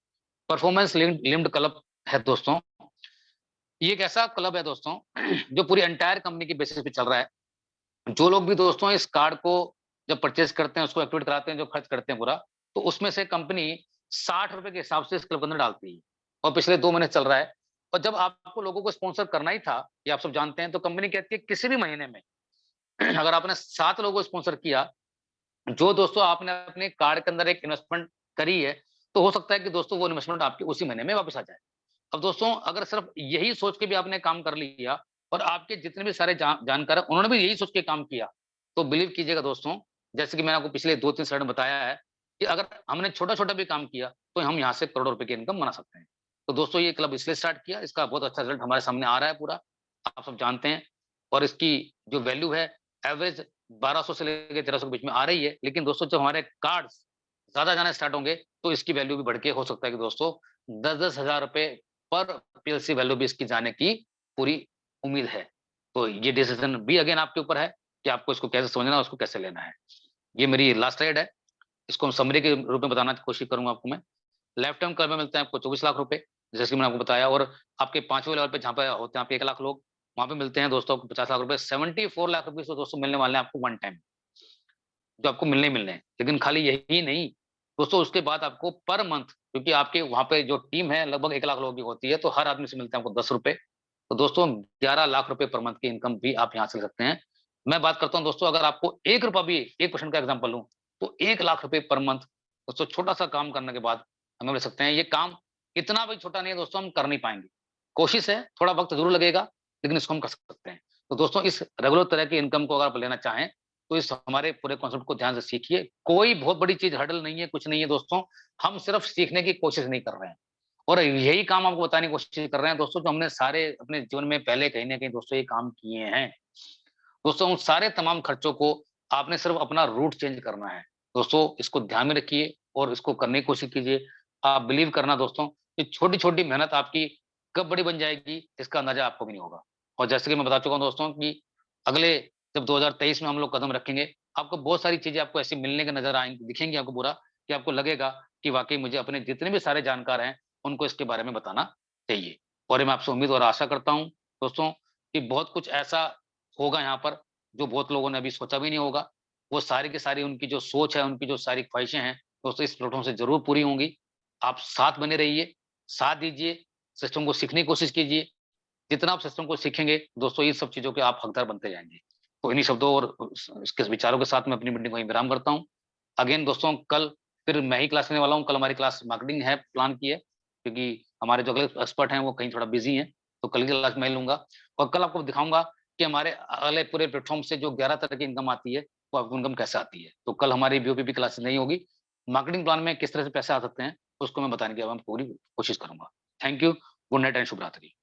परफॉर्मेंस लिंक्ड क्लब है दोस्तों। ये एक ऐसा क्लब है दोस्तों जो पूरी एंटायर कंपनी के बेसिस पे चल रहा है। जो लोग भी दोस्तों इस कार्ड को जब परचेज़ करते हैं, उसको एक्टिवेट कराते हैं, जो खर्च करते हैं पूरा, तो उसमें से कंपनी ₹60 के हिसाब से इस क्लब के अंदर डालती है और पिछले 2 महीने चल रहा है। और जब आपको लोगों को स्पॉन्सर करना ही था, ये आप सब जानते हैं, तो कंपनी कहती है किसी भी महीने में अगर आपने 7 लोगों को स्पॉन्सर किया, जो दोस्तों आपने अपने कार्ड के अंदर एक इन्वेस्टमेंट करी है, तो हो सकता है कि दोस्तों वो इन्वेस्टमेंट आपकी उसी महीने में वापस आ जाए। अब दोस्तों अगर सिर्फ यही सोच के भी आपने काम कर लिया और आपके जितने भी सारे जानकार हैं, उन्होंने भी यही सोच के काम किया, तो बिलीव कीजिएगा दोस्तों, जैसे कि मैंने आपको पिछले 2-3 स्लाइड में बताया है कि अगर हमने छोटा-छोटा भी काम किया, तो हम यहाँ से करोड़ों रुपए की इनकम बना सकते हैं। तो दोस्तों ये क्लब इसलिए स्टार्ट किया, इसका बहुत अच्छा रिजल्ट हमारे सामने आ रहा है पूरा, आप सब जानते हैं। और इसकी जो वैल्यू है एवरेज 1200 से लेके 1300 के बीच में आ रही है। लेकिन दोस्तों जब हमारे कार्ड्स ज़्यादा जाना स्टार्ट होंगे, तो इसकी वैल्यू भी बढ़ के हो सकता है कि दोस्तों 10-10 हज़ार रुपए पर पीएलसी वैल्यू भी इसकी जाने की पूरी उम्मीद है। तो ये डिसीज़न भी अगेन आपके ऊपर है कि आपको इसको कैसे समझना है, उसको कैसे लेना है। ये मेरी लास्ट स्लाइड है। इसको हम समरी के रूप में बताना की कोशिश करूँगा आपको मैं। लाइफ टाइम क्लब में मिलते हैं आपको 24 लाख रुपए, जैसे कि मैंने आपको बताया। और आपके 5वें लेवल पे जहाँ पे होते हैं आपके 1 लाख लोग, वहाँ पे मिलते हैं दोस्तों आपको 50 लाख रुपए, 74 लाख रुपए तो दोस्तों मिलने वाले हैं आपको वन टाइम, जो आपको मिलने ही मिलने हैं। लेकिन खाली यही नहीं, दोस्तों उसके बाद आपको पर मंथ, क्योंकि आपके वहाँ पे जो टीम है लगभग 1 लाख लोगों की होती है, तो हर आदमी से मिलते हैं आपको ₹10। तो दोस्तों 11 लाख रुपए पर मंथ की इनकम भी आप यहाँ से ले सकते हैं। मैं बात करता हूँ दोस्तों, अगर आपको ₹1 भी 1% का एग्ज़ाम्पल लूँ, तो 1 लाख रुपए पर मंथ दोस्तों छोटा-सा काम करने के बाद हमें मिल सकते हैं। ये काम इतना भी छोटा नहीं है दोस्तों, हम कर नहीं पाएँगे। कोशिश है, थोड़ा वक़्त ज़रूर लगेगा, लेकिन इसको हम कर सकते हैं। तो दोस्तों इस रेगुलर तरह की इनकम को अगर आप लेना चाहें, तो इस हमारे पूरे कॉन्सेप्ट को ध्यान से सीखिए। कोई बहुत बड़ी चीज़ हर्डल नहीं है, कुछ नहीं है दोस्तों, हम सिर्फ़ सीखने की कोशिश नहीं कर रहे हैं। और यही काम आपको बताने की कोशिश कर रहे हैं दोस्तों, जो हमने सारे अपने जीवन में पहले कहीं न कहीं दोस्तों ये काम किए हैं। दोस्तों उन सारे तमाम खर्चों को आपने सिर्फ़ अपना रूट चेंज करना है। दोस्तों इसको ध्यान में रखिए और इसको करने की कोशिश कीजिए। आप बिलीव करना दोस्तों, कि छोटी-छोटी मेहनत आपकी कब बड़ी बन जाएगी, इसका अंदाज़ा आपको भी नहीं होगा। और जैसे कि मैं बता चुका हूँ दोस्तों कि अगले जब 2023 में हम लोग कदम रखेंगे, आपको बहुत सारी चीज़ें आपको ऐसी मिलने के नज़र आएँगी, दिखेंगी आपको पूरा, कि आपको लगेगा कि वाक़ई मुझे अपने जितने भी सारे जानकार हैं, उनको इसके बारे में बताना चाहिए। और मैं आपसे उम्मीद और आशा करता हूँ दोस्तों, कि बहुत कुछ ऐसा होगा यहाँ पर, जो बहुत लोगों ने अभी सोचा भी नहीं होगा। वो सारी की सारी उनकी जो सोच है, उनकी जो सारी ख्वाहिशें हैं, दोस्तों इस प्लेटफ़ॉर्म से ज़रूर पूरी होंगी। आप साथ बने रहिए, साथ दीजिए, सिस्टम को सीखने की कोशिश कीजिए। जितना आप सिस्टम को सीखेंगे, दोस्तों इन सब चीज़ों के आप हकदार बनते जाएँगे। तो इन्हीं शब्दों और इसके विचारों के साथ मैं अपनी मीटिंग को वहीं विराम करता हूँ। अगेन दोस्तों कल फिर मैं ही क्लास लेने वाला हूँ, कल हमारी क्लास मार्केटिंग है, प्लान की है, क्योंकि हमारे जो अगले एक्सपर्ट हैं वो कहीं थोड़ा बिज़ी हैं, तो कल की क्लास मैं लूँगा और कल आपको दिखाऊँगा कि हमारे अगले पूरे प्लेटफ़ॉर्म से जो 11 तरह की इनकम आती है, वो आपको इनकम कैसे आती है। तो कल हमारी बीओपीपी क्लासेस नहीं होगी, मार्केटिंग प्लान में किस तरह से पैसे आ सकते हैं, उसको मैं बताने की अब हम पूरी कोशिश करूँगा। Thank you, good night and शुभ रात्रि।